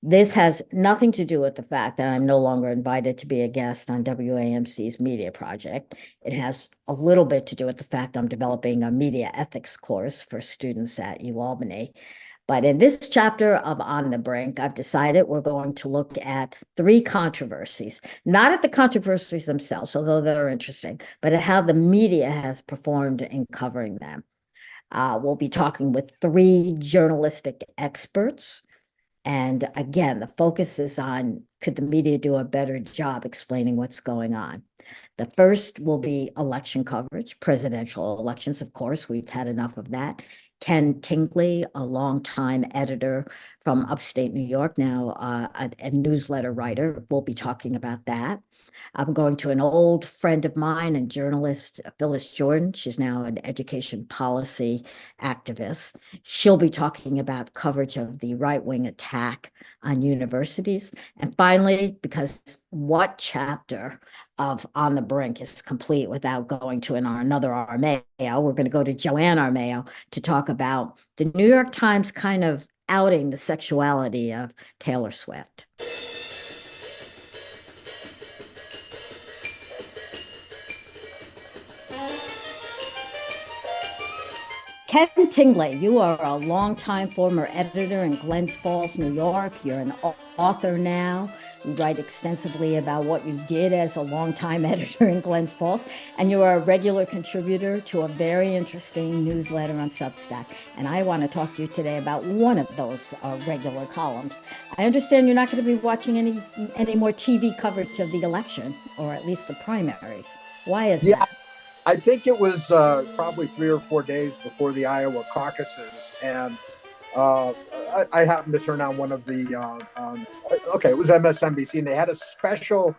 This has nothing to do with the fact that I'm no longer invited to be a guest on WAMC's media project. It has a little bit to do with the fact I'm developing a media ethics course for students at UAlbany. But in this chapter of On the Brink, I've decided we're going to look at three controversies, not at the controversies themselves, although they're interesting, but at how the media has performed in covering them. We'll be talking with three journalistic experts. And again, the focus is on could the media do a better job explaining what's going on? The first will be election coverage, presidential elections, of course. We've had enough of that. Ken Tingley, a longtime editor from upstate New York, now a newsletter writer, will be talking about that. I'm going to an old friend of mine and journalist, Phyllis Jordan. She's now an education policy activist. She'll be talking about coverage of the right-wing attack on universities. And finally, because what chapter of On the Brink is complete without going to another Armeo, we're going to go to Joanne Armeo to talk about the New York Times kind of outing the sexuality of Taylor Swift. Ken Tingley, you are a longtime former editor in Glens Falls, New York. You're an author now. You write extensively about what you did as a longtime editor in Glens Falls, and you are a regular contributor to a very interesting newsletter on Substack. And I want to talk to you today about one of those regular columns. I understand you're not going to be watching any more TV coverage of the election, or at least the primaries. Why is Yeah, that? I think it was probably 3 or 4 days before the Iowa caucuses, and I happened to turn on one of the. Okay, it was MSNBC, and they had a special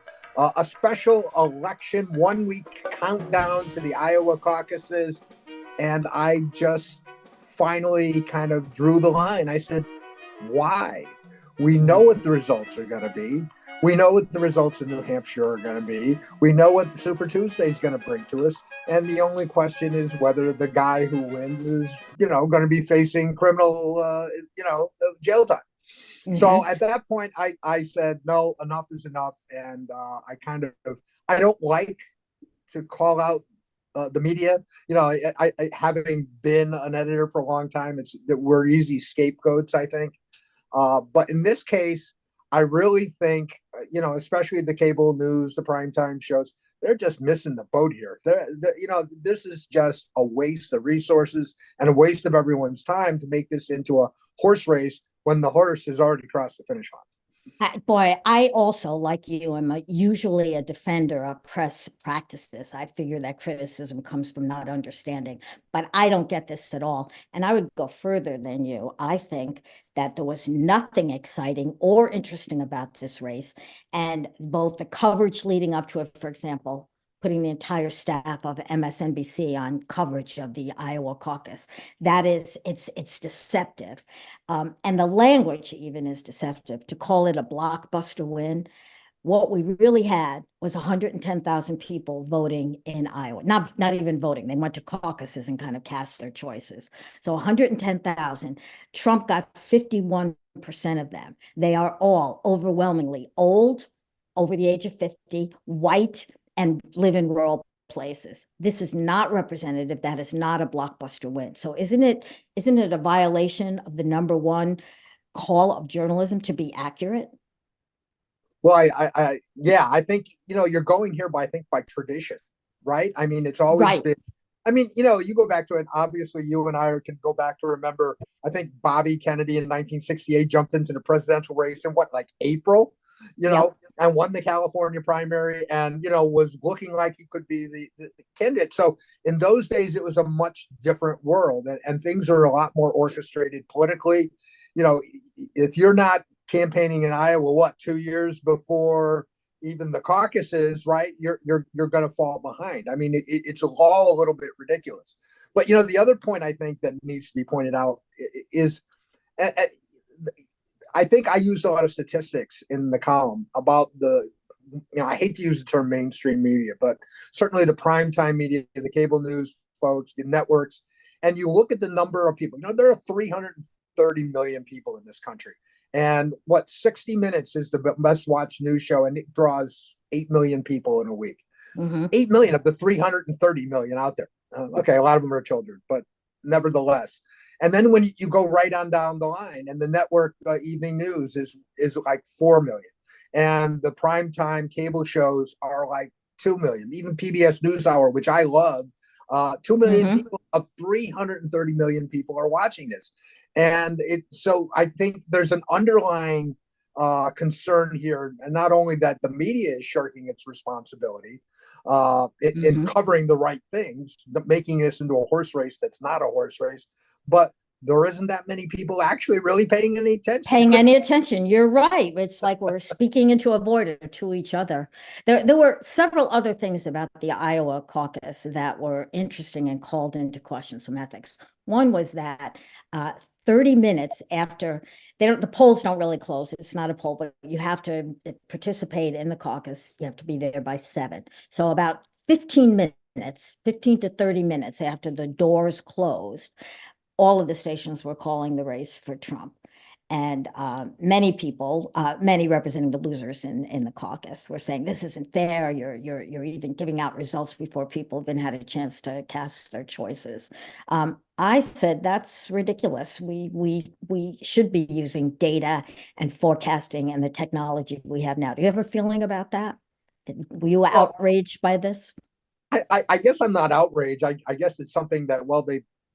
election 1 week countdown to the Iowa caucuses, and I just finally kind of drew the line. I said, "Why? We know what the results are going to be. We know what the results in New Hampshire are going to be. We know what Super Tuesday is going to bring to us. And the only question is whether the guy who wins is, going to be facing criminal, jail time." So Mhm. at that point, I said, no, enough is enough. And I don't like to call out the media. I having been an editor for a long time, it's that we're easy scapegoats, I think. But in this case, I really think, especially the cable news, the primetime shows, they're just missing the boat here. This is just a waste of resources and a waste of everyone's time to make this into a horse race when the horse has already crossed the finish line. Boy, I also, like you, am usually a defender of press practices. I figure that criticism comes from not understanding, but I don't get this at all. And I would go further than you. I think that there was nothing exciting or interesting about this race. And both the coverage leading up to it, for example, putting the entire staff of MSNBC on coverage of the Iowa caucus. That is, it's deceptive. And the language even is deceptive. To call it a blockbuster win, what we really had was 110,000 people voting in Iowa. Not even voting. They went to caucuses and kind of cast their choices. So 110,000. Trump got 51% of them. They are all overwhelmingly old, over the age of 50, white, and live in rural places. This is not representative. That is not a blockbuster win. So isn't it a violation of the number one call of journalism to be accurate? Well, yeah, I think you're going here by tradition, right? I mean, it's always Right. been. I mean, you go back to it. Obviously, you and I can go back to remember. I think Bobby Kennedy in 1968 jumped into the presidential race in what, like April, Yep. and won the California primary, and was looking like he could be the candidate. So in those days, it was a much different world, and things are a lot more orchestrated politically. You know, if you're not campaigning in Iowa, what, 2 years before even the caucuses, right? You're going to fall behind. I mean, it's all a little bit ridiculous. But the other point I think that needs to be pointed out is, I think I used a lot of statistics in the column about I hate to use the term mainstream media, but certainly the primetime media, the cable news folks, the networks, and you look at the number of people. There are 330 million people in this country. And what, 60 Minutes is the best watched news show, and it draws 8 million people in a week. Hmm. 8 million of the 330 million out there. Okay, a lot of them are children, but nevertheless. And then when you go right on down the line, and the network evening news is like 4 million, and the primetime cable shows are like 2 million. Even PBS NewsHour, which I love, 2 million Hmm. people of 330 million people are watching this. And so I think there's an underlying concern here, and not only that the media is shirking its responsibility in Hmm. covering the right things, making this into a horse race that's not a horse race, but there isn't that many people actually really paying any attention. Paying any attention. You're right. It's like we're speaking into a void or to each other. There were several other things about the Iowa caucus that were interesting and called into question some ethics. One was that 30 minutes after the polls don't really close. It's not a poll, but you have to participate in the caucus. You have to be there by 7. So about 15 minutes, 15 to 30 minutes after the doors closed, all of the stations were calling the race for Trump. And many people, many representing the losers in the caucus, were saying this isn't fair. You're even giving out results before people have even had a chance to cast their choices. I said that's ridiculous. We should be using data and forecasting and the technology we have now. Do you have a feeling about that? Were you Well, outraged by this? I guess I'm not outraged. I guess it's something that, well,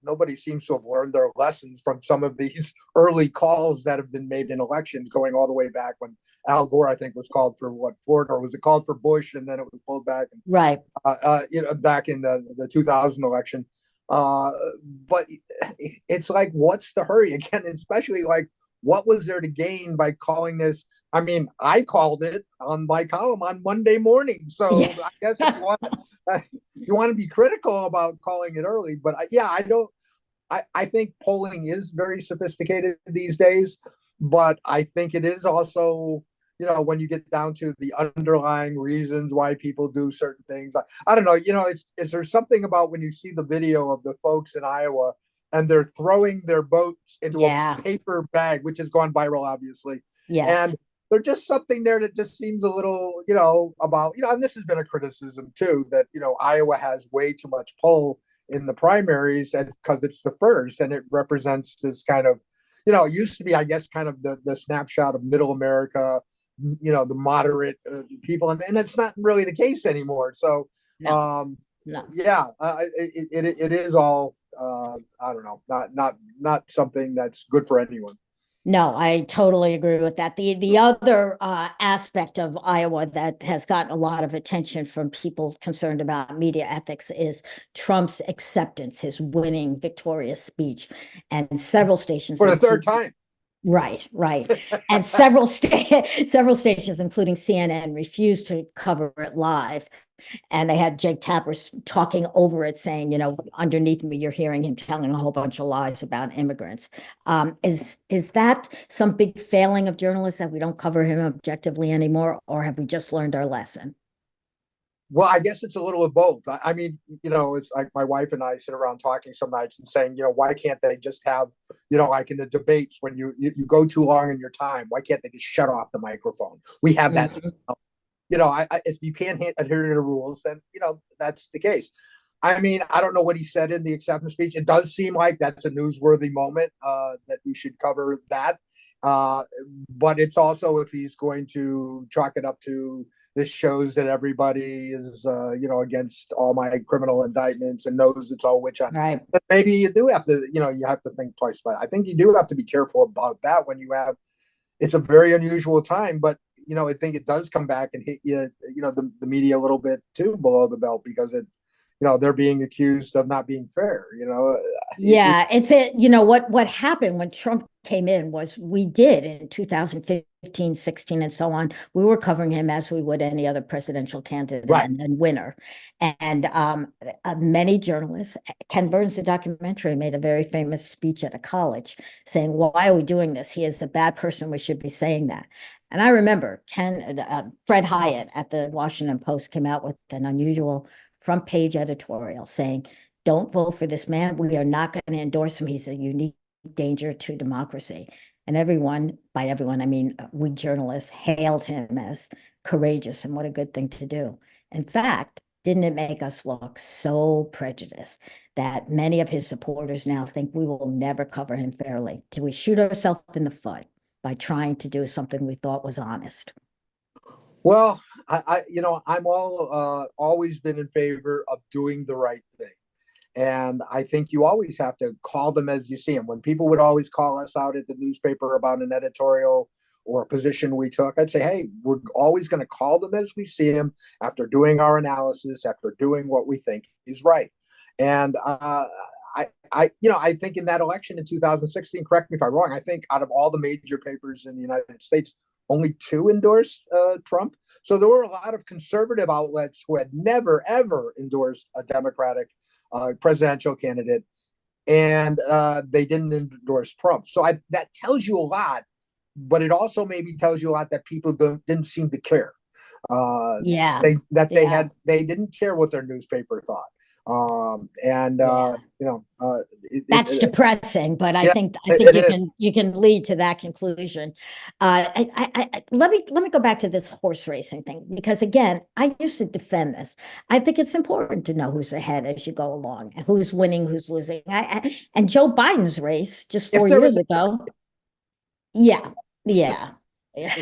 nobody seems to have learned their lessons from some of these early calls that have been made in elections, going all the way back when Al Gore, I think, was called for what, Florida, or was it called for Bush, and then it was pulled back, and, Right. back in the 2000 election. Uh, but it's like, what's the hurry again? Especially like, what was there to gain by calling this? I mean, I called it on my column on Monday morning, so Yeah. I guess if you want you want to be critical about calling it early, but yeah, I don't. I think polling is very sophisticated these days, but I think it is also, when you get down to the underlying reasons why people do certain things. I don't know. Is there something about when you see the video of the folks in Iowa and they're throwing their votes into Yeah. a paper bag, which has gone viral, obviously, Yes. and there's just something there that just seems a little, about, and this has been a criticism too, that, Iowa has way too much pull in the primaries, and because it's the first and it represents this kind of, it used to be, I guess, kind of the snapshot of middle America, the moderate people, and it's not really the case anymore. So, No. um, No. yeah, it is all, I don't know, not something that's good for anyone. No, I totally agree with that. The other aspect of Iowa that has gotten a lot of attention from people concerned about media ethics is Trump's acceptance, his winning victorious speech, and several stations, For the third time. right, right. And several several stations, including CNN, refused to cover it live. And they had Jake Tapper talking over it, saying, underneath me, you're hearing him telling a whole bunch of lies about immigrants. Is that some big failing of journalists that we don't cover him objectively anymore, or have we just learned our lesson? Well, I guess it's a little of both. I mean, it's like my wife and I sit around talking some nights and saying, why can't they just have, like in the debates, when you go too long in your time, why can't they just shut off the microphone? We have that. Mhm. If you can't adhere to the rules, then that's the case. I mean, I don't know what he said in the acceptance speech. It does seem like that's a newsworthy moment, that you should cover that. Uh, but it's also, if he's going to chalk it up to, this shows that everybody is, against all my criminal indictments and knows it's all witch hunt. Right. But maybe you do have to, you have to think twice about it. I think you do have to be careful about that when you have. It's a very unusual time, but I think it does come back and hit you, the media a little bit too below the belt, because they're being accused of not being fair. Yeah, what happened when Trump came in was we did in 2015, 16, and so on. We were covering him as we would any other presidential candidate Right. and winner. And many journalists, Ken Burns, the documentary, made a very famous speech at a college saying, why are we doing this? He is a bad person. We should be saying that. And I remember Fred Hyatt at the Washington Post came out with an unusual front page editorial saying, don't vote for this man. We are not going to endorse him. He's a unique danger to democracy. And everyone, by everyone, I mean, we journalists hailed him as courageous and what a good thing to do. In fact, didn't it make us look so prejudiced that many of his supporters now think we will never cover him fairly? Do we shoot ourselves in the foot by trying to do something we thought was honest? Well, I'm always been in favor of doing the right thing. And I think you always have to call them as you see them. When people would always call us out at the newspaper about an editorial or a position we took, I'd say, hey, we're always going to call them as we see them after doing our analysis, after doing what we think is right. And I think in that election in 2016, correct me if I'm wrong, I think out of all the major papers in the United States, only two endorsed Trump. So there were a lot of conservative outlets who had never, ever endorsed a Democratic presidential candidate, and they didn't endorse Trump. So that tells you a lot, but it also maybe tells you a lot that people didn't seem to care. Yeah. They didn't care what their newspaper thought. Yeah. That's It, depressing, but I yeah, think it is. you can lead to that conclusion. Let me go back to this horse racing thing because again, I used to defend this. I think it's important to know who's ahead as you go along, who's winning, who's losing. And Joe Biden's race just If 4 years ago, yeah, yeah. Yeah,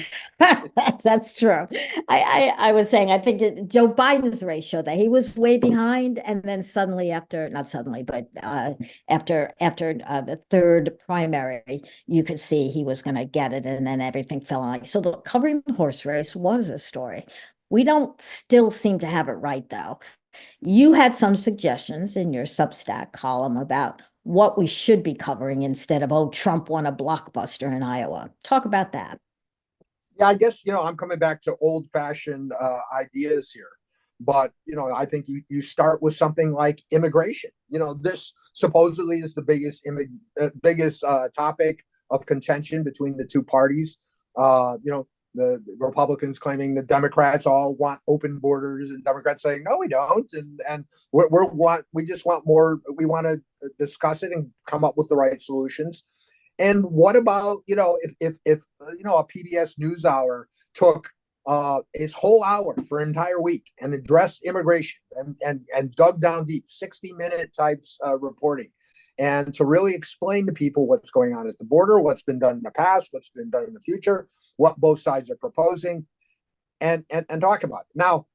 that's true. I was saying I think Joe Biden's race showed that he was way behind, and then suddenly after not suddenly, but after the third primary, you could see he was going to get it, and then everything fell on. So covering the horse race was a story. We don't still seem to have it right though. You had some suggestions in your Substack column about what we should be covering instead of, oh, Trump won a blockbuster in Iowa. Talk about that. Yeah, I guess I'm coming back to old-fashioned ideas here, but I think you start with something like immigration. This supposedly is the biggest topic of contention between the two parties. The Republicans claiming the Democrats all want open borders, and Democrats saying no, we don't, and we just want more. We want to discuss it and come up with the right solutions. And what about if a PBS NewsHour took its whole hour for an entire week and addressed immigration and dug down deep, 60-minute types reporting, and to really explain to people what's going on at the border, what's been done in the past, what's been done in the future, what both sides are proposing, and talk about it. Now,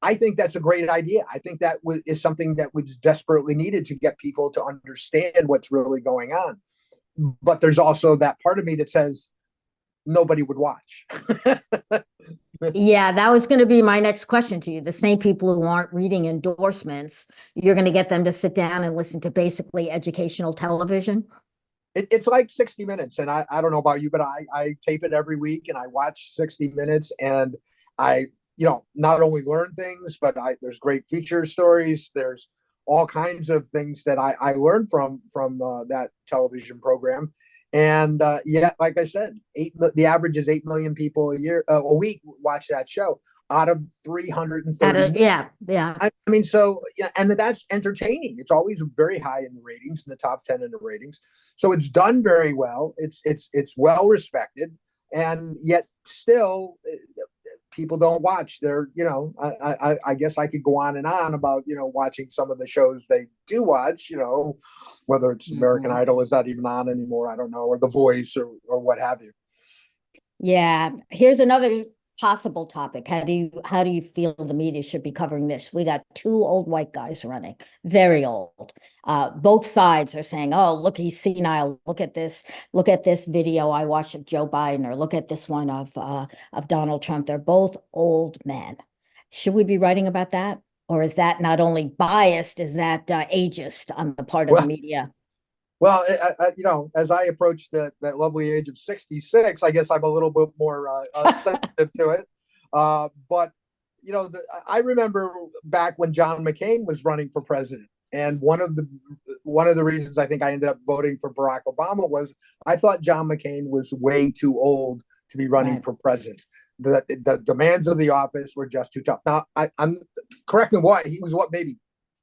I think that's a great idea. I think that is something that was desperately needed to get people to understand what's really going on. But there's also that part of me that says nobody would watch. Yeah, that was going to be my next question to you. The same people who aren't reading endorsements, you're going to get them to sit down and listen to basically educational television. It's like 60 Minutes. And I don't know about you, but I tape it every week and I watch 60 Minutes and I, not only learn things, but there's great feature stories. There's all kinds of things that I learned from that television program. And yet, like I said, the average is 8 million people a week watch that show out of 330. Yeah, yeah. I mean, so yeah, and that's entertaining. It's always very high in the ratings, in the top 10 in the ratings. So it's done very well. It's well respected, and yet still people don't watch. I guess I could go on and on about watching some of the shows they do watch. Whether it's American Idol is not even on anymore. I don't know, or The Voice or what have you. Yeah. Here's another possible topic. How do you feel the media should be covering this? We got two old white guys running, very old. Both sides are saying, "Oh, look, he's senile. Look at this. Look at this video I watched of Joe Biden, or look at this one of Donald Trump." They're both old men. Should we be writing about that, or is that not only biased, is that ageist on the part of the media? Well, as I approach that lovely age of 66, I guess I'm a little bit more sensitive to it. But I remember back when John McCain was running for president, and one of the reasons I think I ended up voting for Barack Obama was I thought John McCain was way too old to be running for president. The demands of the office were just too tough. Now, I'm correct me what he was, maybe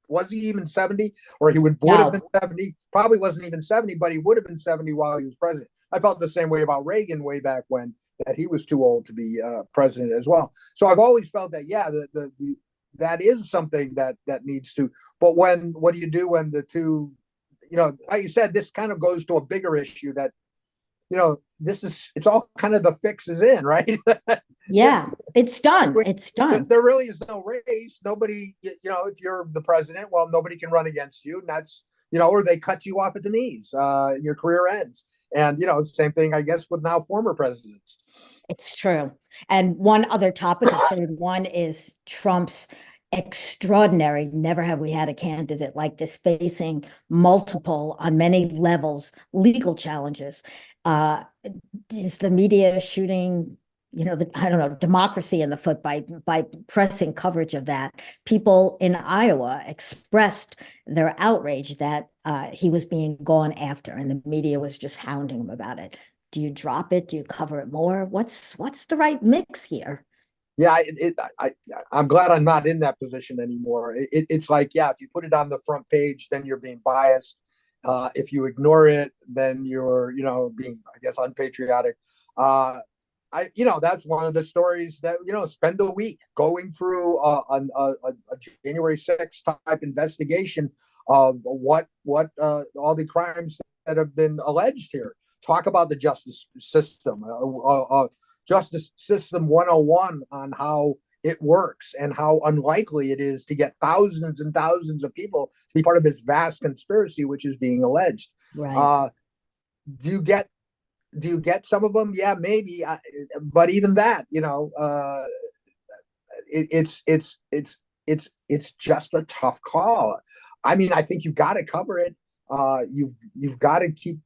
was he even 70? Or he would have been No. 70, probably wasn't even 70, but he would have been 70 while he was president. I felt the same way about Reagan way back when, that he was too old to be president as well. So I've always felt that, yeah, that is something that needs to. But what do you do when the two, like you said, this kind of goes to a bigger issue that, it's all kind of the fix is in, right? Yeah, it's done. It's done. There really is no race. Nobody, if you're the president, well, nobody can run against you. And that's, or they cut you off at the knees. Your career ends. And, same thing, I guess, with now former presidents. It's true. And one other topic, the third one, is Trump's extraordinary. Never have we had a candidate like this facing multiple, on many levels, legal challenges. Is the media shooting, I don't know, democracy in the foot by pressing coverage of that? People in Iowa expressed their outrage that he was being gone after, and the media was just hounding him about it. Do you drop it? Do you cover it more? What's the right mix here? Yeah, I'm glad I'm not in that position anymore. It's like, yeah, if you put it on the front page, then you're being biased. If you ignore it, then you're, being, I guess, unpatriotic. That's one of the stories that, spend a week going through a January 6th type investigation of what all the crimes that have been alleged here. Talk about the justice system. Justice System 101 on how it works and how unlikely it is to get thousands and thousands of people to be part of this vast conspiracy which is being alleged. Right. Do you get some of them? Yeah, maybe. But even that, it's just a tough call. I mean, I think you got to cover it. You've got to keep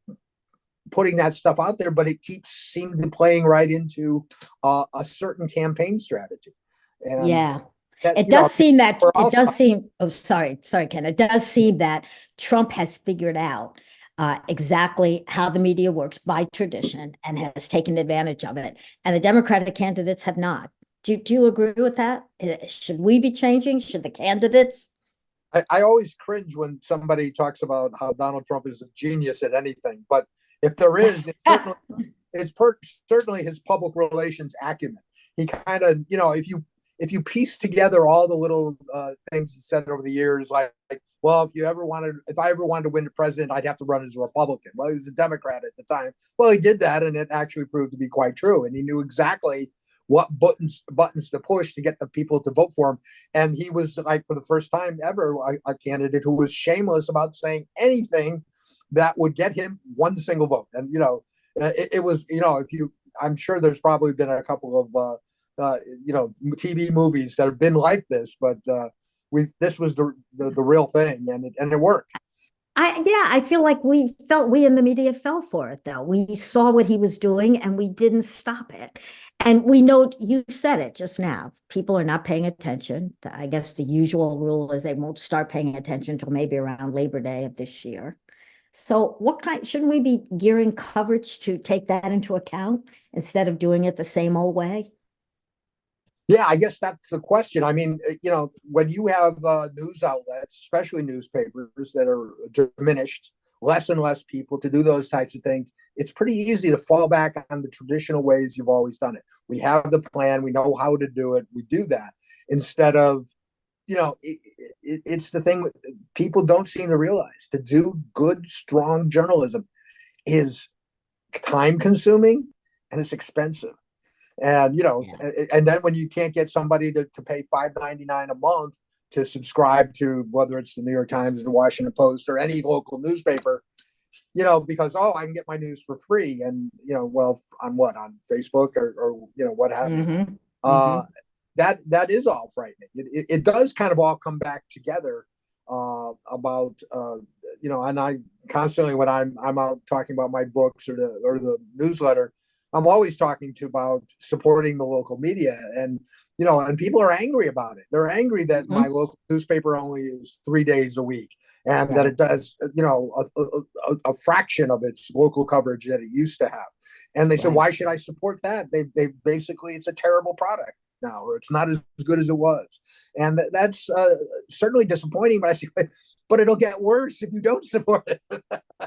putting that stuff out there, but it keeps seeming to playing right into a certain campaign strategy. And Yeah. that, It does seem oh, sorry, Ken. It does seem that Trump has figured out exactly how the media works by tradition and has taken advantage of it. And the Democratic candidates have not. Do you agree with that? Should we be changing? Should the candidates? I always cringe when somebody talks about how Donald Trump is a genius at anything, but if there is, certainly his public relations acumen. He kind of, if you piece together all the little things he said over the years, like, well, if I ever wanted to win the president, I'd have to run as a Republican. Well, he was a Democrat at the time. Well, he did that, and it actually proved to be quite true. And he knew exactly what buttons to push to get the people to vote for him. And he was, like, for the first time ever, a candidate who was shameless about saying anything that would get him one single vote. And it was, I'm sure there's probably been a couple of TV movies that have been like this, but this was the real thing, and it worked. I feel like we in the media fell for it, though. We saw what he was doing and we didn't stop it. And we know, you said it just now, people are not paying attention. I guess the usual rule is they won't start paying attention until maybe around Labor Day of this year. So shouldn't we be gearing coverage to take that into account instead of doing it the same old way? Yeah, I guess that's the question. I mean, when you have news outlets, especially newspapers that are diminished, less and less people to do those types of things, it's pretty easy to fall back on the traditional ways you've always done it. We have the plan, we know how to do it, we do that instead of, it's the thing people don't seem to realize. To do good, strong journalism is time consuming and it's expensive. And Yeah. and then when you can't get somebody to pay $5.99 a month to subscribe to, whether it's the New York Times, the Washington Post, or any local newspaper, because I can get my news for free, and well, on Facebook or what have you. Mm-hmm. Uh, Mm-hmm. that is all frightening. It does kind of all come back together about and I constantly, when I'm out talking about my books or the newsletter, I'm always talking about supporting the local media, and and people are angry about it. They're angry that my Mm-hmm. local newspaper only is 3 days a week, and that Right. it does a fraction of its local coverage that it used to have. And they said, Right. why should I support that? They basically, it's a terrible product. now, or it's not as good as it was. And that's certainly disappointing. But I say, but it'll get worse if you don't support it.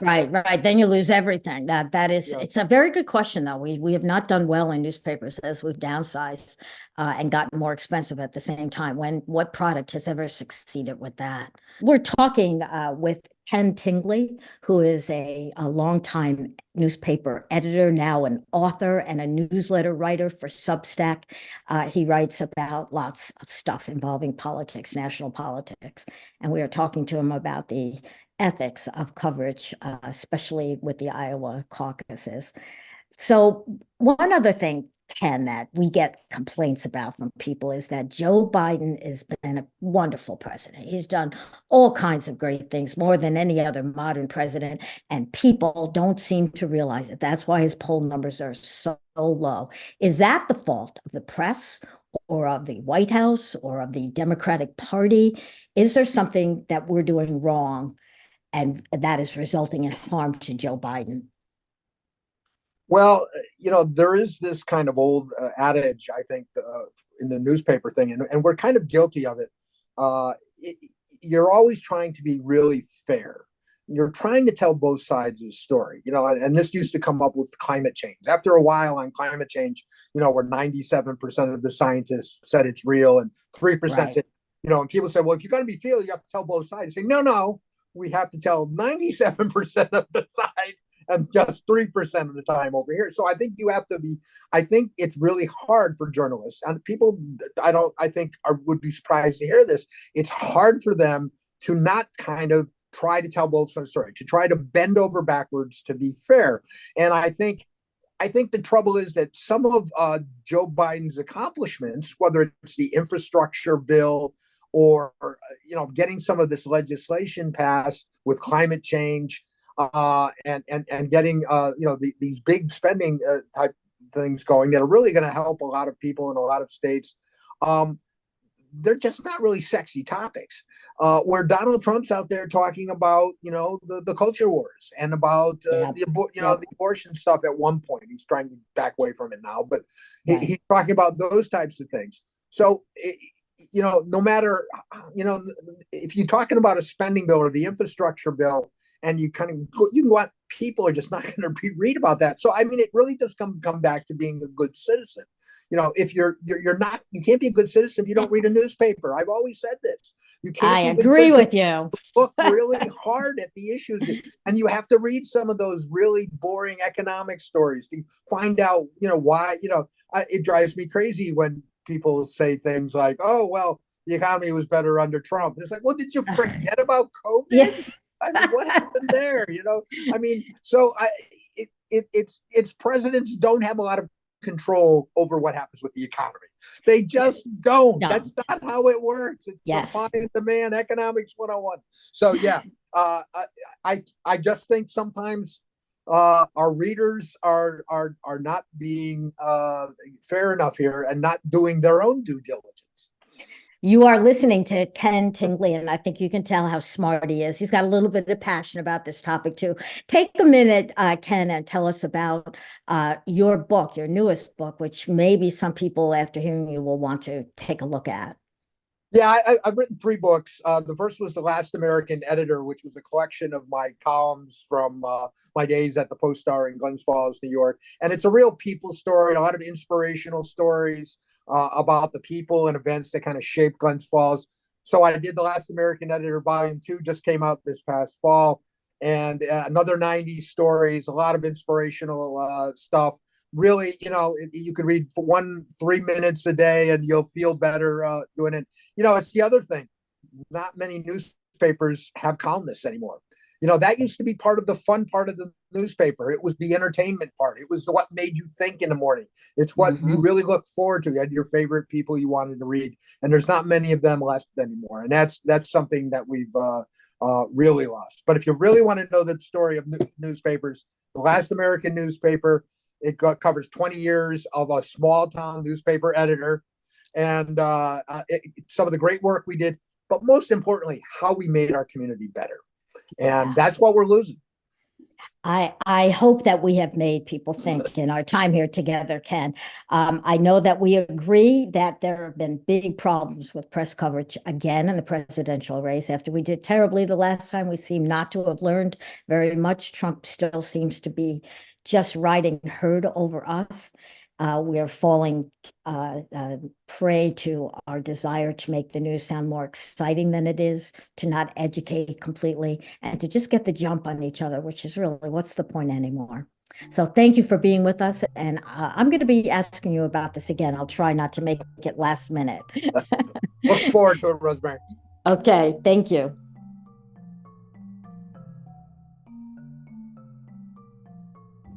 Right, right. Then you lose everything. That is, Yeah. it's a very good question, though. We have not done well in newspapers as we've downsized and gotten more expensive at the same time. What product has ever succeeded with that? We're talking with Ken Tingley, who is a longtime newspaper editor, now an author and a newsletter writer for Substack. He writes about lots of stuff involving politics, national politics. And we are talking to him about the ethics of coverage, especially with the Iowa caucuses. So one other thing, Ken, that we get complaints about from people is that Joe Biden has been a wonderful president. He's done all kinds of great things, more than any other modern president, and people don't seem to realize it. That's why his poll numbers are so low. Is that the fault of the press or of the White House or of the Democratic Party? Is there something that we're doing wrong and that is resulting in harm to Joe Biden? Well, there is this kind of old adage, I think, in the newspaper thing, and we're kind of guilty of it. Uh, it. You're always trying to be really fair. You're trying to tell both sides of the story, and this used to come up with climate change. After a while on climate change, where 97% of the scientists said it's real and 3% said, and people say, well, if you're going to be fair, you have to tell both sides. Say, no, we have to tell 97% of the side and just 3% of the time over here. So I think you have to be, I think it's really hard for journalists and people, I think would be surprised to hear this. It's hard for them to not kind of try to tell both sides of the story, to try to bend over backwards to be fair. And I think the trouble is that some of Joe Biden's accomplishments, whether it's the infrastructure bill or getting some of this legislation passed with climate change, and getting these big spending type things going that are really going to help a lot of people in a lot of states. They're just not really sexy topics. Where Donald Trump's out there talking about the culture wars and about the abortion stuff. At one point, he's trying to back away from it now, but he's talking about those types of things. So no matter if you're talking about a spending bill or the infrastructure bill, and you can go out, people are just not going to read about that. So I mean, it really does come back to being a good citizen. If you're not, you can't be a good citizen if you don't read a newspaper. I've always said this. You can't. I agree with you. Look really hard at the issues, and you have to read some of those really boring economic stories to find out, why. It drives me crazy when people say things like, "Oh, well, the economy was better under Trump." And it's like, well, did you forget about COVID? Yeah. I mean, what happened there? I mean, so it's presidents don't have a lot of control over what happens with the economy. They just don't. No. That's not how it works. It's supply and demand, economics 101. So yeah, I just think sometimes our readers are not being fair enough here and not doing their own due diligence. You are listening to Ken Tingley, and I think you can tell how smart he is. He's got a little bit of passion about this topic, too. Take a minute, Ken, and tell us about your book, your newest book, which maybe some people, after hearing you, will want to take a look at. Yeah, I've written 3 books. The first was The Last American Editor, which was a collection of my columns from my days at the Post-Star in Glens Falls, New York. And it's a real people story, a lot of inspirational stories about the people and events that kind of shaped Glens Falls. So I did The Last American Editor, Volume 2, just came out this past fall. And another 90 stories, a lot of inspirational stuff. Really, you could read for 3 minutes a day and you'll feel better doing it. It's the other thing. Not many newspapers have columnists anymore. That used to be part of the fun part of the newspaper. It was the entertainment part. It was what made you think in the morning. It's what you really look forward to. You had your favorite people you wanted to read, and there's not many of them left anymore. And that's something that we've really lost. But if you really want to know the story of newspapers, The Last American Newspaper, it covers 20 years of a small town newspaper editor, and some of the great work we did, but most importantly, how we made our community better. And that's what we're losing. I hope that we have made people think in our time here together, Ken. I know that we agree that there have been big problems with press coverage again in the presidential race. After we did terribly the last time, we seem not to have learned very much. Trump still seems to be just riding herd over us. We are falling prey to our desire to make the news sound more exciting than it is, to not educate completely, and to just get the jump on each other, which is really what's the point anymore? So thank you for being with us. And I'm going to be asking you about this again. I'll try not to make it last minute. Look forward to it, Rosemary. Okay, thank you.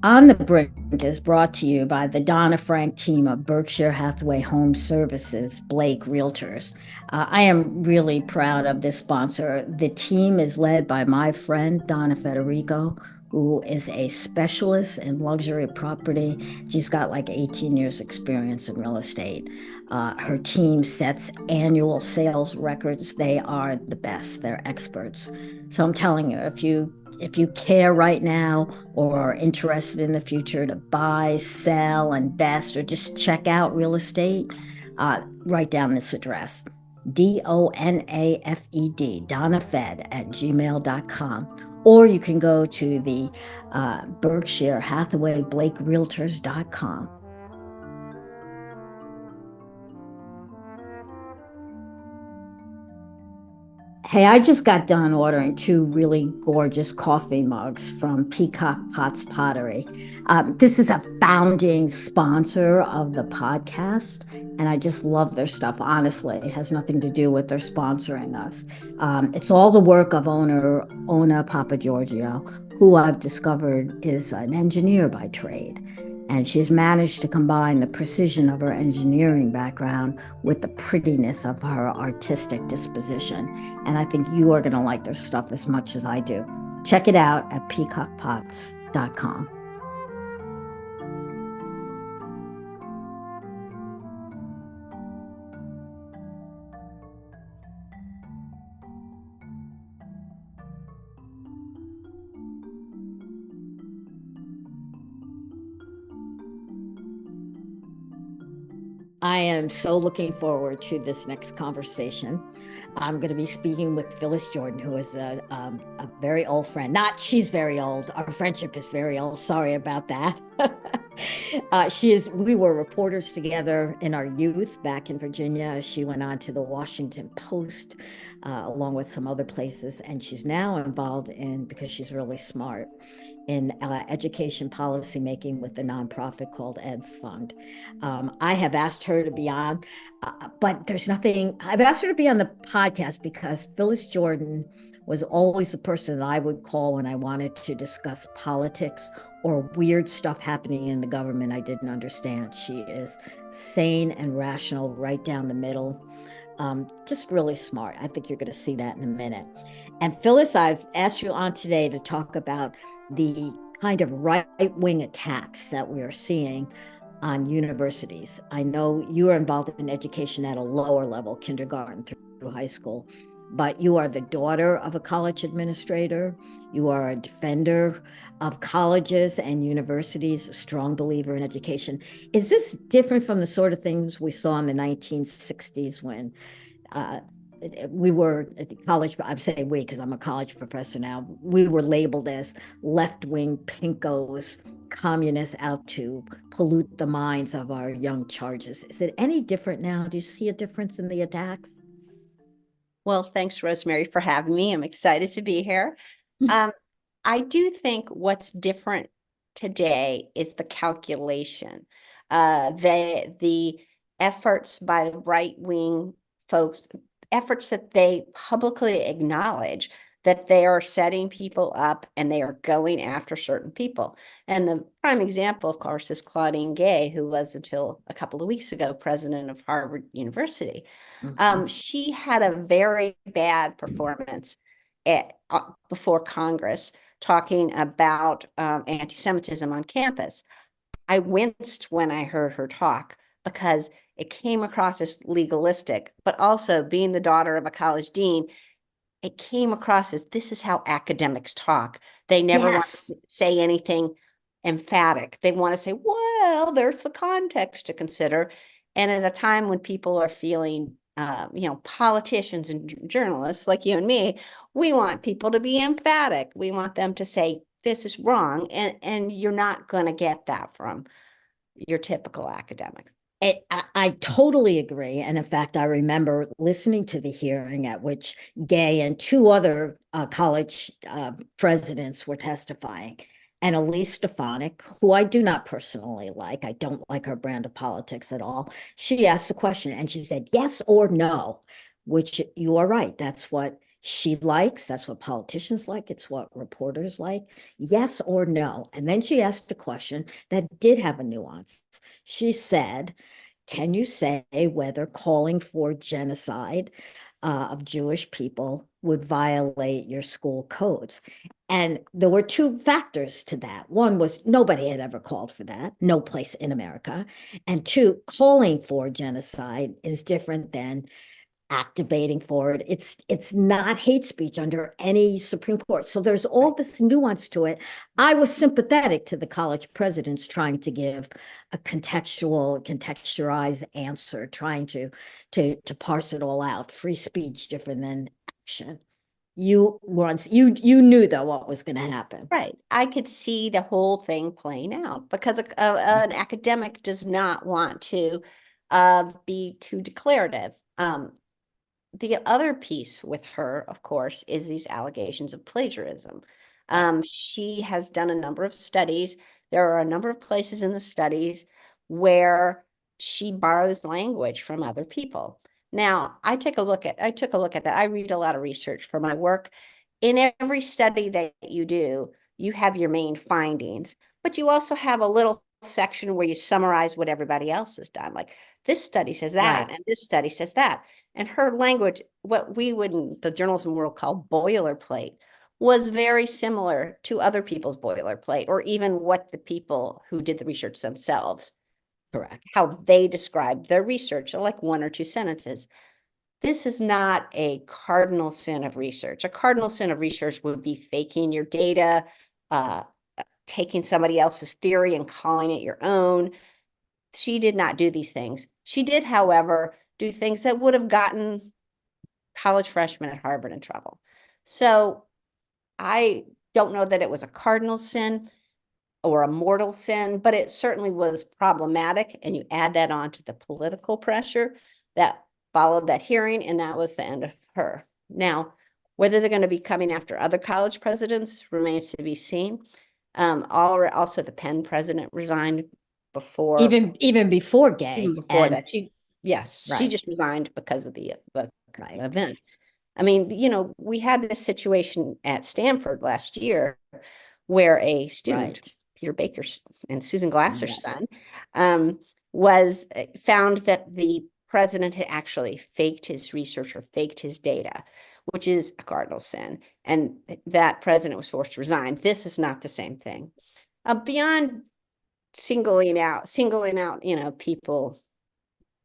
On the Brink is brought to you by the Donna Frank team of Berkshire Hathaway Home Services, Blake Realtors. I am really proud of this sponsor. The team is led by my friend, Donna Federico, who is a specialist in luxury property. She's got like 18 years experience in real estate. Her team sets annual sales records. They are the best. They're experts. So I'm telling you, if you care right now or are interested in the future to buy, sell, invest, or just check out real estate, write down this address: DONAFED, DonnaFed at gmail.com. Or you can go to the Berkshire Hathaway Blake Realtors.com. Hey, I just got done ordering two really gorgeous coffee mugs from Peacock Pots Pottery. This is a founding sponsor of the podcast, and I just love their stuff. Honestly, it has nothing to do with their sponsoring us. It's all the work of owner Ona Papagiorgio, who I've discovered is an engineer by trade. And she's managed to combine the precision of her engineering background with the prettiness of her artistic disposition. And I think you are going to like their stuff as much as I do. Check it out at peacockpots.com. I am so looking forward to this next conversation. I'm going to be speaking with Phyllis Jordan, who is a very old friend. Not she's very old. Our friendship is very old. Sorry about that. We were reporters together in our youth back in Virginia. She went on to the Washington Post, along with some other places. And she's now involved in, because she's really smart, in education policy making with a nonprofit called Ed Fund. I have asked her to be on, but there's nothing. I've asked her to be on the podcast because Phyllis Jordan was always the person that I would call when I wanted to discuss politics or weird stuff happening in the government I didn't understand. She is sane and rational, right down the middle. Just really smart. I think you're going to see that in a minute. And Phyllis, I've asked you on today to talk about the kind of right-wing attacks that we are seeing on universities. I know you are involved in education at a lower level, kindergarten through high school, but you are the daughter of a college administrator. You are a defender of colleges and universities, a strong believer in education. Is this different from the sort of things we saw in the 1960s when uh, we were at the college? I'm saying we because I'm a college professor now. We were labeled as left-wing pinkos, communists out to pollute the minds of our young charges. Is it any different now? Do you see a difference in the attacks? Well, thanks, Rosemary, for having me. I'm excited to be here. I do think what's different today is the calculation. The efforts by right-wing folks, efforts that they publicly acknowledge that they are setting people up and they are going after certain people. And the prime example, of course, is Claudine Gay, who was until a couple of weeks ago president of Harvard University. She had a very bad performance before Congress talking about anti-Semitism on campus. I winced when I heard her talk because it came across as legalistic, but also being the daughter of a college dean, it came across as this is how academics talk. They never want Yes. to say anything emphatic. They want to say, well, there's the context to consider. And at a time when people are feeling, politicians and journalists like you and me, we want people to be emphatic. We want them to say, this is wrong. And you're not going to get that from your typical academic. I totally agree. And in fact, I remember listening to the hearing at which Gay and two other college presidents were testifying. And Elise Stefanik, who I do not personally like, I don't like her brand of politics at all. She asked a question and she said, yes or no, which you are right. That's what she likes. That's what politicians like. It's what reporters like. Yes or no. And then she asked a question that did have a nuance. She said, can you say whether calling for genocide of Jewish people would violate your school codes? And there were two factors to that. One was nobody had ever called for that, no place in America. And two, calling for genocide is different than activating for it. It's not hate speech under any Supreme Court. So there's all this nuance to it. I was sympathetic to the college presidents trying to give a contextualized answer, trying to parse it all out. Free speech different than action. You knew though what was going to happen. Right. I could see the whole thing playing out because an academic does not want to be too declarative. The other piece with her, of course, is these allegations of plagiarism. She has done a number of studies. There are a number of places in the studies where she borrows language from other people. Now, I took a look at that. I read a lot of research for my work. In every study that you do, you have your main findings, but you also have a little section where you summarize what everybody else has done. Like this study says that, Right. and this study says that. And her language, what we would in the journalism world call boilerplate, was very similar to other people's boilerplate, or even what the people who did the research themselves, Correct. how they described their research, like one or two sentences. This is not a cardinal sin of research. A cardinal sin of research would be faking your data, uh, taking somebody else's theory and calling it your own. She did not do these things. She did, however, do things that would have gotten college freshmen at Harvard in trouble. So I don't know that it was a cardinal sin or a mortal sin, but it certainly was problematic. And you add that on to the political pressure that followed that hearing, and that was the end of her. Now, whether they're going to be coming after other college presidents remains to be seen. Also, the Penn president resigned before Even before Gay. even before And that. She right. just resigned because of the Right. event. I mean, we had this situation at Stanford last year where a student, Right. Peter Baker's and Susan Glasser's Yes. son, was found that the president had actually faked his research or faked his data, which is a cardinal sin. And that president was forced to resign. This is not the same thing. Beyond singling out, people,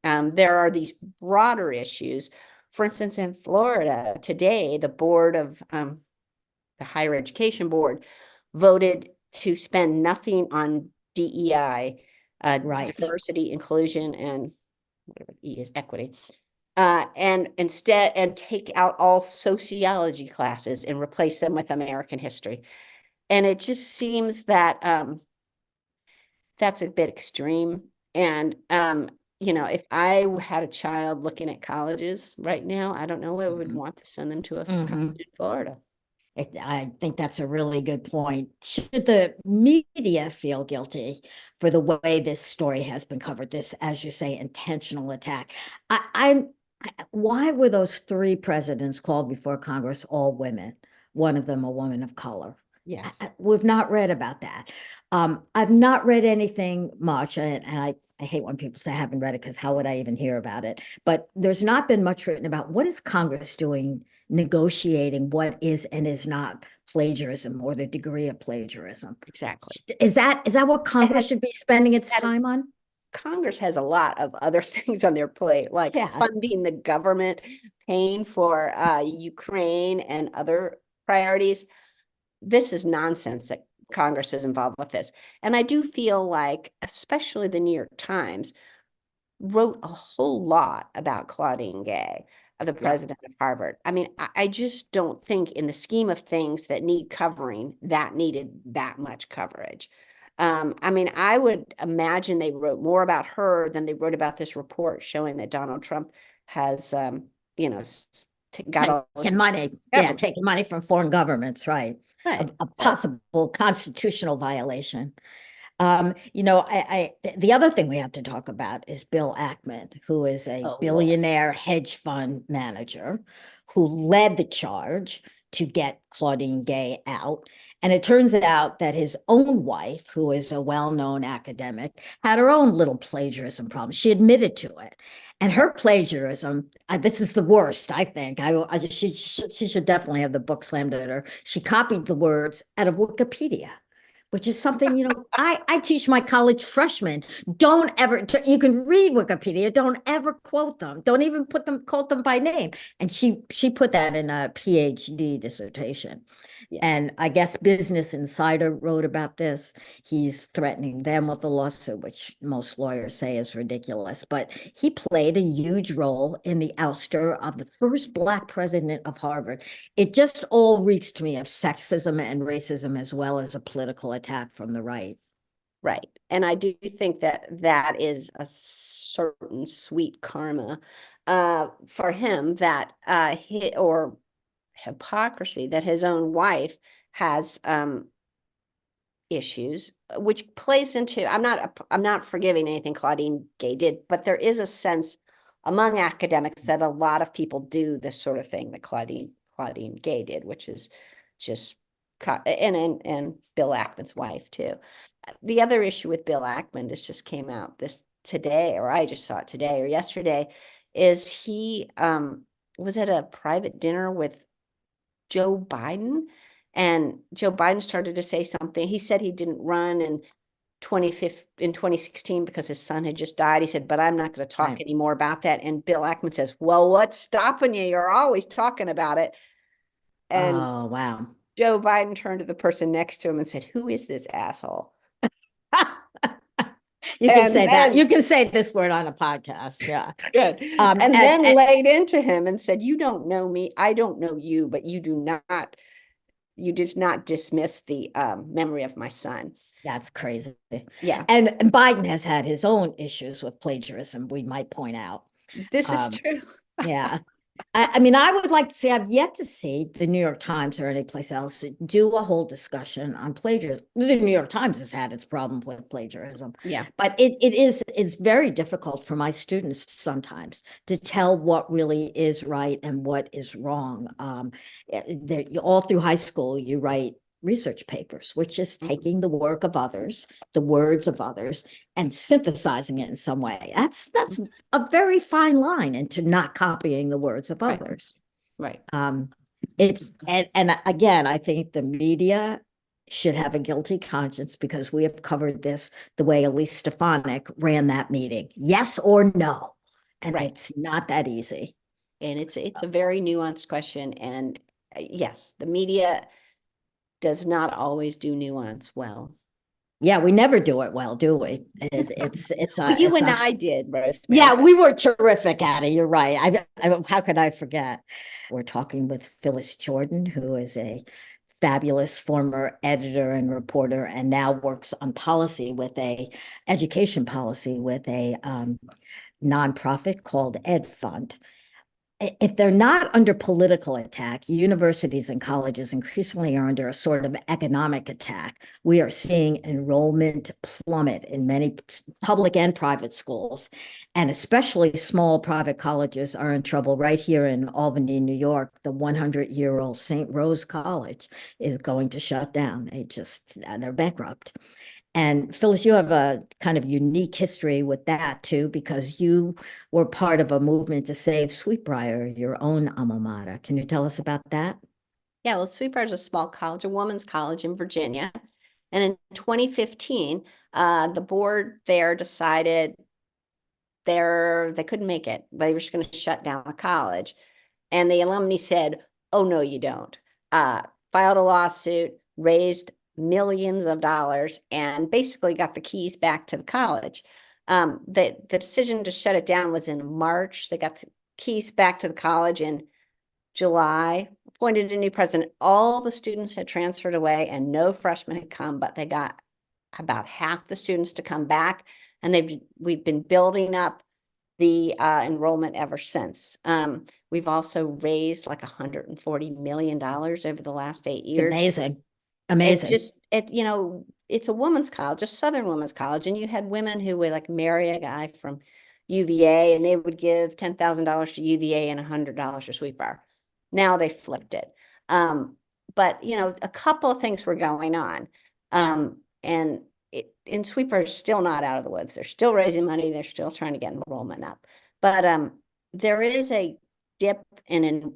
there are these broader issues. For instance, in Florida today, the board of the higher education board voted to spend nothing on DEI, Right. diversity, inclusion, and whatever E is equity. And take out all sociology classes and replace them with American history. And it just seems that that's a bit extreme. And if I had a child looking at colleges right now, I don't know I would want to send them to a college in Florida. I think that's a really good point. Should the media feel guilty for the way this story has been covered, this, as you say, intentional attack? Why were those three presidents called before Congress all women? One of them a woman of color. Yes. We've not read about that. I've not read anything much, and I hate when people say I haven't read it because how would I even hear about it? But there's not been much written about what is Congress doing negotiating what is and is not plagiarism or the degree of plagiarism. Exactly. Is that what Congress should be spending its That is time on? Congress has a lot of other things on their plate, like Yeah. funding the government, paying for Ukraine and other priorities. This is nonsense that Congress is involved with this. And I do feel like, especially the New York Times, wrote a whole lot about Claudine Gay, the Yeah. president of Harvard. I mean, I just don't think in the scheme of things that need covering, that needed that much coverage. I mean, I would imagine they wrote more about her than they wrote about this report showing that Donald Trump has, you know, got all this Taking money. Yeah, government. taking money from foreign governments, right? Right. A possible constitutional violation. The other thing we have to talk about is Bill Ackman, who is a Oh, Lord. billionaire hedge fund manager who led the charge to get Claudine Gay out. And it turns out that his own wife, who is a well-known academic, had her own little plagiarism problem. She admitted to it. And her plagiarism, this is the worst, I think. She should definitely have the book slammed at her. She copied the words out of Wikipedia, which is something, I teach my college freshmen, don't ever, you can read Wikipedia, don't ever quote them. Don't even quote them by name. And she put that in a PhD dissertation. Yeah. And I guess Business Insider wrote about this. He's threatening them with a lawsuit, which most lawyers say is ridiculous. But he played a huge role in the ouster of the first Black president of Harvard. It just all reeks to me of sexism and racism, as well as a political attack from the right. Right. And I do think that that is a certain sweet karma for him, that or hypocrisy, that his own wife has issues, which plays into, I'm not forgiving anything Claudine Gay did, but there is a sense among academics that a lot of people do this sort of thing that Claudine Gay did, which is just and Bill Ackman's wife too. The other issue with Bill Ackman, this just came out today, or I just saw it today or yesterday, is he was at a private dinner with Joe Biden, and Joe Biden started to say something. He said he didn't run in 2016 because his son had just died. He said, but I'm not going to talk anymore about that. And Bill Ackman says, well, what's stopping you? You're always talking about it. And oh, wow. Joe Biden turned to the person next to him and said, who is this asshole? You can say that. You can say this word on a podcast. Yeah. Good. And then laid into him and said, you don't know me. I don't know you, but you did not dismiss the memory of my son. That's crazy. Yeah. And Biden has had his own issues with plagiarism, we might point out. This is true. Yeah. I mean, I would like to see, I've yet to see the New York Times or any place else do a whole discussion on plagiarism. The New York Times has had its problem with plagiarism. Yeah. But it's very difficult for my students sometimes to tell what really is right and what is wrong. All through high school, you write research papers, which is taking the work of others, the words of others, and synthesizing it in some way. That's a very fine line into not copying the words of others. Right. It's and again, I think the media should have a guilty conscience, because we have covered this the way Elise Stefanik ran that meeting. Yes or no. And it's not that easy. And it's a very nuanced question. And yes, the media does not always do nuance well. Yeah, we never do it well, do we? Well, you and I did, Rose. Yeah, we were terrific at it. You're right. How could I forget? We're talking with Phyllis Jordan, who is a fabulous former editor and reporter, and now works on education policy with a nonprofit called Ed Fund. If they're not under political attack, universities and colleges increasingly are under a sort of economic attack. We are seeing enrollment plummet in many public and private schools, and especially small private colleges are in trouble. Right here in Albany, New York, the 100-year-old St. Rose College is going to shut down. They're bankrupt. And Phyllis, you have a kind of unique history with that too, because you were part of a movement to save Sweetbriar, your own alma mater. Can you tell us about that? Yeah, well, Sweetbriar is a small college, a woman's college in Virginia. And in 2015, the board there decided they couldn't make it. They were just going to shut down the college. And the alumni said, oh, no, you don't. Filed a lawsuit, raised millions of dollars, and basically got the keys back to the college. The decision to shut it down was in March. They got the keys back to the college in July, appointed a new president. All the students had transferred away and no freshmen had come, but they got about half the students to come back. And we've been building up the enrollment ever since. We've also raised like $140 million over the last 8 years. Amazing. Amazing. It's a women's college, a Southern women's college. And you had women who would like marry a guy from UVA and they would give $10,000 to UVA and $100 to Sweet Bar. Now they flipped it. But a couple of things were going on. And Sweet Bar is still not out of the woods. They're still raising money. They're still trying to get enrollment up. But there is a dip in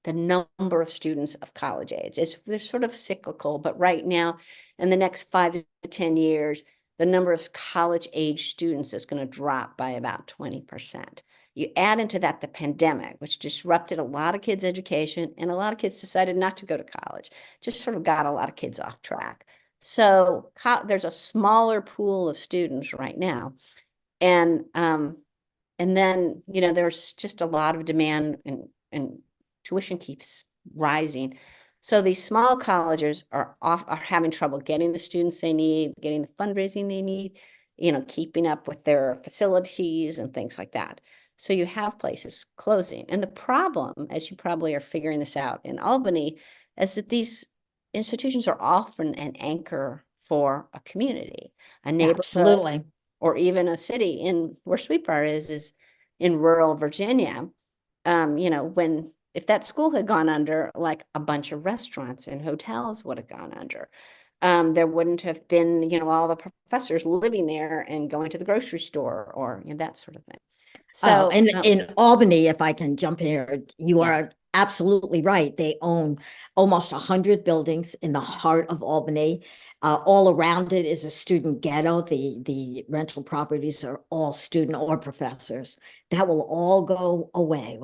the number of students of college age. They're sort of cyclical, but right now, in the next 5 to 10 years, the number of college age students is going to drop by about 20%. You add into that the pandemic, which disrupted a lot of kids' education, and a lot of kids decided not to go to college, just sort of got a lot of kids off track. So there's a smaller pool of students right now. And then, there's just a lot of demand and tuition keeps rising. So these small colleges are having trouble getting the students they need, getting the fundraising they need, keeping up with their facilities and things like that. So you have places closing. And the problem, as you probably are figuring this out in Albany, is that these institutions are often an anchor for a community, a neighborhood, Absolutely. or even a city. In where Sweet Bar is in rural Virginia. If that school had gone under, like a bunch of restaurants and hotels would have gone under. There wouldn't have been, all the professors living there and going to the grocery store or that sort of thing. So, and in Albany, if I can jump here, you Yeah. are absolutely right. They own almost 100 buildings in the heart of Albany. All around it is a student ghetto. The rental properties are all student or professors. That will all go away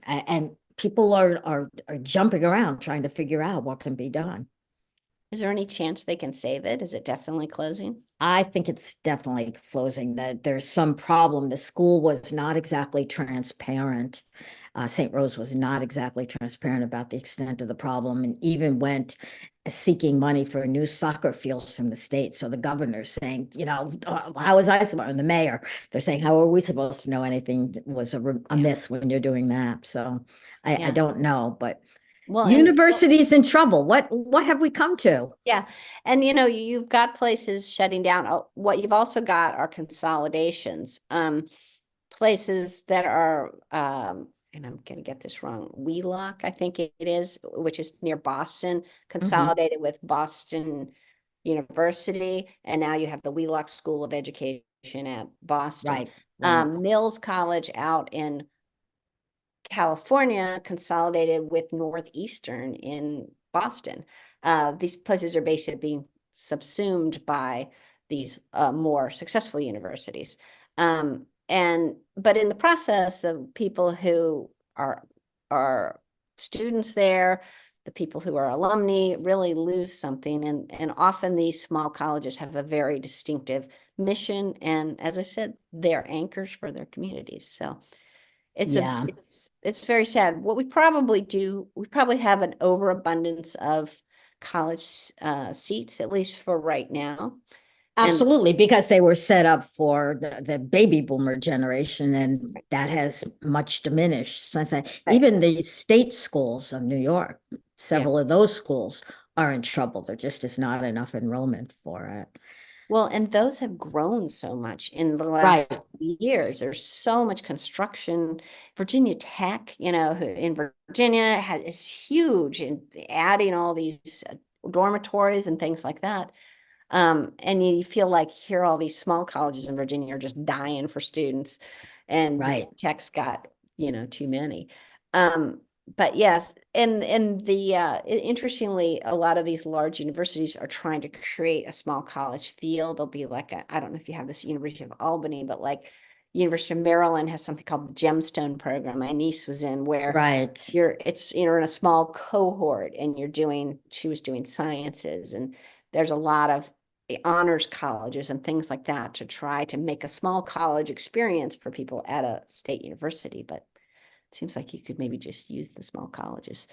and people are jumping around trying to figure out what can be done. Is there any chance they can save it? Is it definitely closing? I think it's definitely closing, that there's some problem. The school was not exactly transparent. St. Rose was not exactly transparent about the extent of the problem, and even went seeking money for new soccer fields from the state. So the governor's saying, how was I supposed, and the mayor, they're saying, how are we supposed to know anything was amiss when you're doing that? So I don't know, but university's in trouble. What have we come to? Yeah. And you've got places shutting down. What you've also got are consolidations. Places that are and I'm going to get this wrong, Wheelock, I think it is, which is near Boston, consolidated with Boston University. And now you have the Wheelock School of Education at Boston. Right. Mills College out in California consolidated with Northeastern in Boston. These places are basically being subsumed by these more successful universities. But in the process, the people who are students there, the people who are alumni really lose something. And often these small colleges have a very distinctive mission. And as I said, they're anchors for their communities. So it's very sad. What we probably have an overabundance of college seats, at least for right now. Absolutely, because they were set up for the baby boomer generation, and that has much diminished since even the state schools of New York, several of those schools are in trouble. There just is not enough enrollment for it. Well, and those have grown so much in the last years. There's so much construction. Virginia Tech, in Virginia is huge in adding all these dormitories and things like that. And you feel like here all these small colleges in Virginia are just dying for students, and Tech's got too many. but yes, and the interestingly, a lot of these large universities are trying to create a small college feel. There'll be like I don't know if you have this University of Albany, but like University of Maryland has something called the Gemstone program. My niece was in where Right. you're in a small cohort and she was doing sciences, and there's a lot of honors colleges and things like that to try to make a small college experience for people at a state university. But it seems like you could maybe just use the small colleges.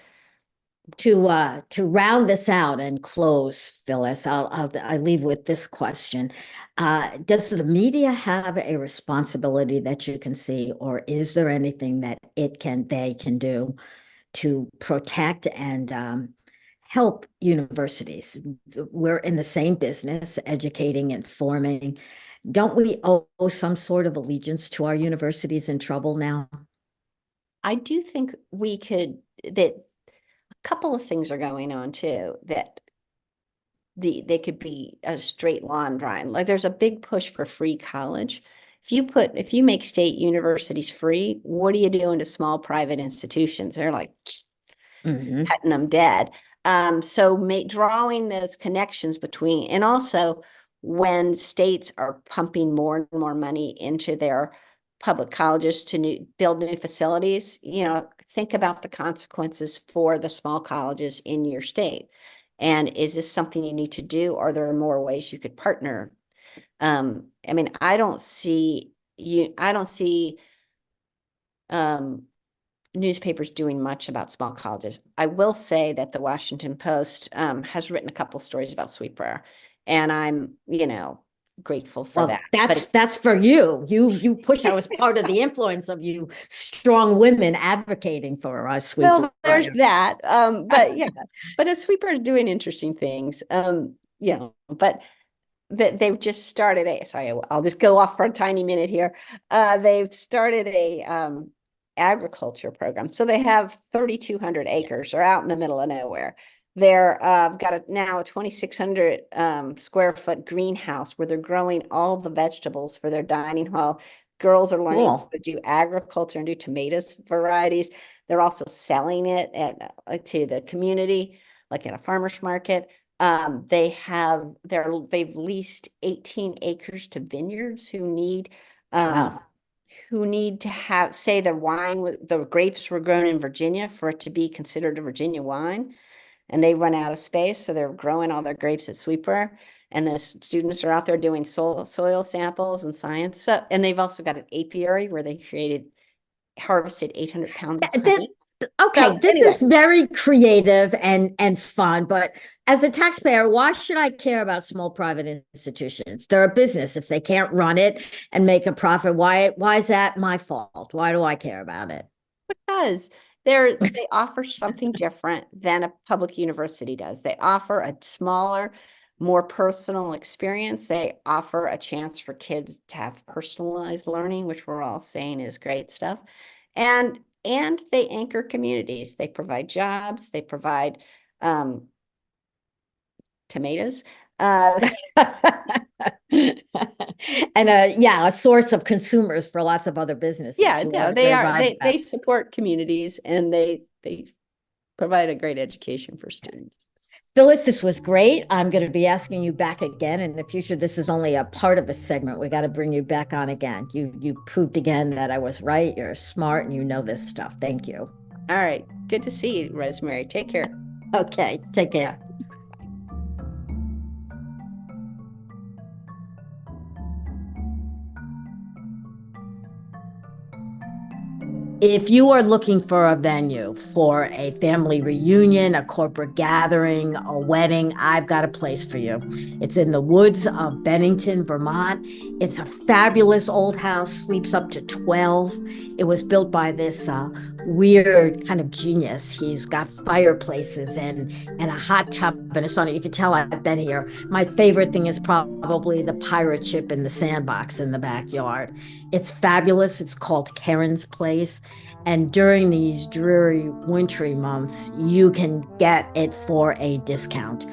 To round this out and close, Phyllis, I leave with this question. Does the media have a responsibility that you can see, or is there anything that they can do to protect and help universities? We're in the same business, educating, informing. Don't we owe some sort of allegiance to our universities in trouble now? I do think that a couple of things are going on too, that they could be a straight line drawing. Like there's a big push for free college. If you make state universities free, what are you doing to small private institutions? They're like Mhm. cutting them dead. So drawing those connections between, and also when states are pumping more and more money into their public colleges to build new facilities, think about the consequences for the small colleges in your state. And is this something you need to do? Are there more ways you could partner? I mean, I don't see um, newspapers doing much about small colleges. I will say that the Washington Post has written a couple stories about Sweetbriar, and I'm, grateful for that. Well, But that's for you. You push. That was part of the influence of you strong women advocating for us, sweet well, there's Briar. that. But yeah, but a Sweetbriar is doing interesting things. But that they've just started sorry, I'll just go off for a tiny minute here. They've started a agriculture program. So they have 3,200 acres. They're out in the middle of nowhere. They're got now a 2,600 square foot greenhouse where they're growing all the vegetables for their dining hall. Girls are learning Cool. to do agriculture and do tomatoes varieties. They're also selling it to the community, like at a farmer's market. They've leased 18 acres to vineyards Wow. who need to have, say the grapes were grown in Virginia for it to be considered a Virginia wine, and they run out of space, so they're growing all their grapes at Sweetbriar, and the students are out there doing soil samples and science. And they've also got an apiary where they harvested 800 pounds of honey. So Okay, this anyway, is very creative and fun, but as a taxpayer, why should I care about small private institutions? They're a business. If they can't run it and make a profit, why is that my fault? Why do I care about it? because they offer something different than a public university does. They offer a smaller, more personal experience. They offer a chance for kids to have personalized learning, which we're all saying is great stuff. And they anchor communities. They provide jobs. They provide tomatoes. Uh, And yeah, a source of consumers for lots of other businesses yeah, who no, want to they are. provide They that. support communities, and they provide a great education for students. Phyllis, this was great. I'm going to be asking you back again in the future. This is only a part of a segment. We got to bring you back on again. You proved again that I was right. You're smart and you know this stuff. Thank you. All right. Good to see you, Rosemary. Take care. Okay, take care. If you are looking for a venue for a family reunion, a corporate gathering, a wedding, I've got a place for you. It's in the woods of Bennington, Vermont. It's a fabulous old house, sleeps up to 12. It was built by this weird kind of genius. He's got fireplaces and a hot tub and a sauna. You can tell I've been here. My favorite thing is probably the pirate ship in the sandbox in the backyard. It's fabulous. It's called Karen's Place. And during these dreary, wintry months, you can get it for a discount.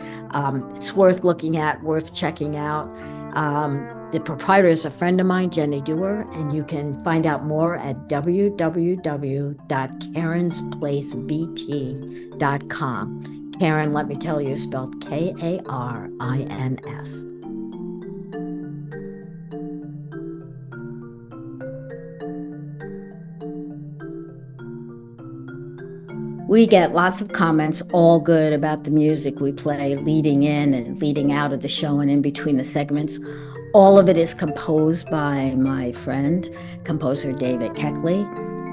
It's worth looking at, worth checking out. The proprietor is a friend of mine, Jenny Dewar, and you can find out more at www.karensplacevt.com. Karen, let me tell you, is spelled Karins. We get lots of comments, all good, about the music we play leading in and leading out of the show and in between the segments. All of it is composed by my friend, composer David Keckley.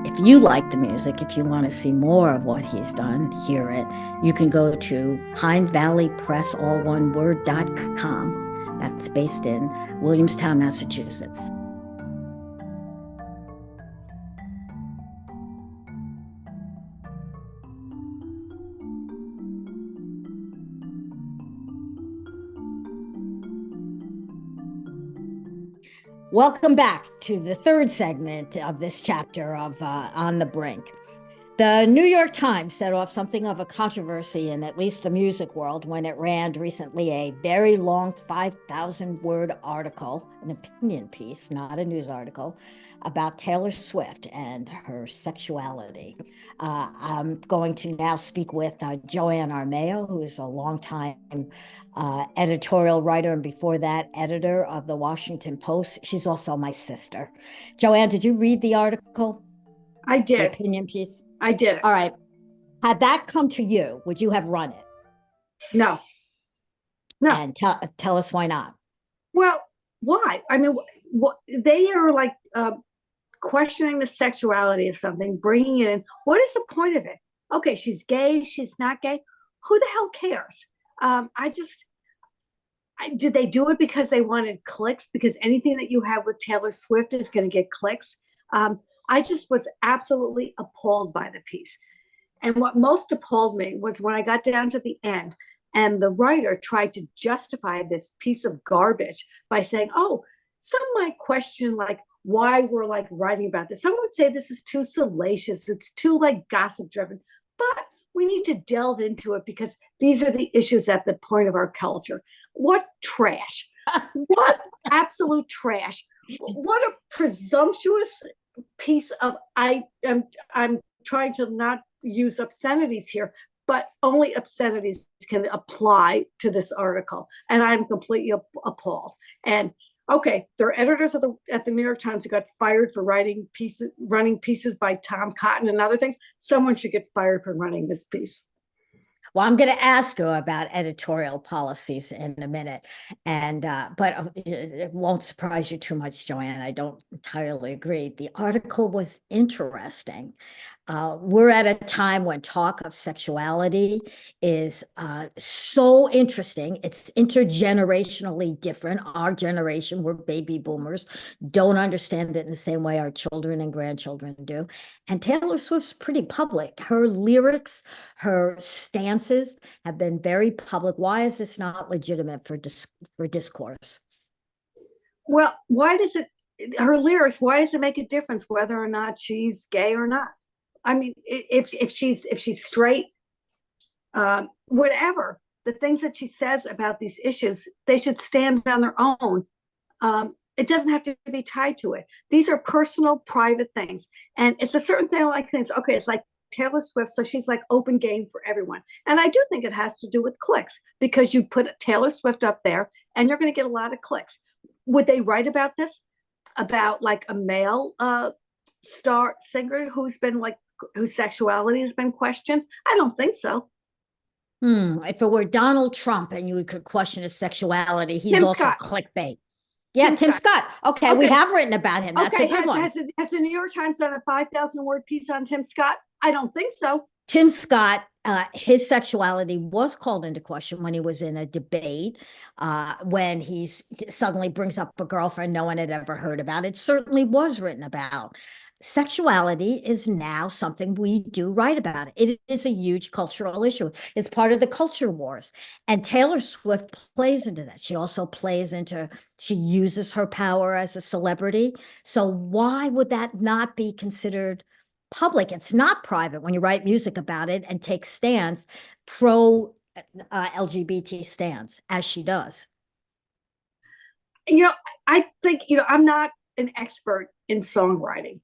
If you like the music, if you want to see more of what he's done, hear it, you can go to hindvalleypress.com. That's based in Williamstown, Massachusetts. Welcome back to the third segment of this chapter of On the Brink. The New York Times set off something of a controversy in at least the music world when it ran recently a very long 5,000-word article, an opinion piece, not a news article, about Taylor Swift and her sexuality. I'm going to now speak with Joanne Armeo, who is a longtime editorial writer, and before that, editor of the Washington Post. She's also my sister. Joanne, did you read the article? I The did. opinion piece? I did. All right. Had that come to you, would you have run it? No. No. And tell us why not. Well, why? I mean, what they are like questioning the sexuality of something, bringing it in. What is the point of it? Okay, she's gay. She's not gay. Who the hell cares? Did they do it because they wanted clicks? Because anything that you have with Taylor Swift is going to get clicks. I just was absolutely appalled by the piece. And what most appalled me was when I got down to the end and the writer tried to justify this piece of garbage by saying, oh, some might question like why we're like writing about this. Some would say this is too salacious. It's too like gossip driven, but we need to delve into it because these are the issues at the point of our culture. What trash. What absolute trash. What a presumptuous piece of I'm trying to not use obscenities here, but only obscenities can apply to this article, and I'm completely appalled. And okay, there are editors at the New York Times who got fired for running pieces by Tom Cotton and other things. Someone should get fired for running this piece. Well, I'm going to ask you about editorial policies in a minute, and but it won't surprise you too much, Joanne. I don't entirely agree. The article was interesting. We're at a time when talk of sexuality is so interesting. It's intergenerationally different. Our generation, we're baby boomers, don't understand it in the same way our children and grandchildren do. And Taylor Swift's pretty public. Her lyrics, her stances have been very public. Why is this not legitimate for discourse? Well, her lyrics, why does it make a difference whether or not she's gay or not? I mean, if she's straight, whatever, the things that she says about these issues, they should stand on their own. It doesn't have to be tied to it. These are personal, private things. And it's a certain thing like things. Okay, it's like Taylor Swift, so she's like open game for everyone. And I do think it has to do with clicks because you put Taylor Swift up there and you're going to get a lot of clicks. Would they write about this? About like a male star singer whose sexuality has been questioned? I don't think so. If it were Donald Trump and you could question his sexuality, he's Tim also Scott. Clickbait. Yeah, Tim Scott. Okay, we have written about him. That's a good one. Has the New York Times done a 5,000-word piece on Tim Scott? I don't think so. Tim Scott, his sexuality was called into question when he was in a debate, when he suddenly brings up a girlfriend no one had ever heard about. It certainly was written about. Sexuality is now something we do write about. It is a huge cultural issue. It's part of the culture wars. And Taylor Swift plays into that. She also she uses her power as a celebrity. So why would that not be considered public? It's not private when you write music about it and take stands, pro LGBT stands, as she does. you know, I think, I'm not an expert in songwriting,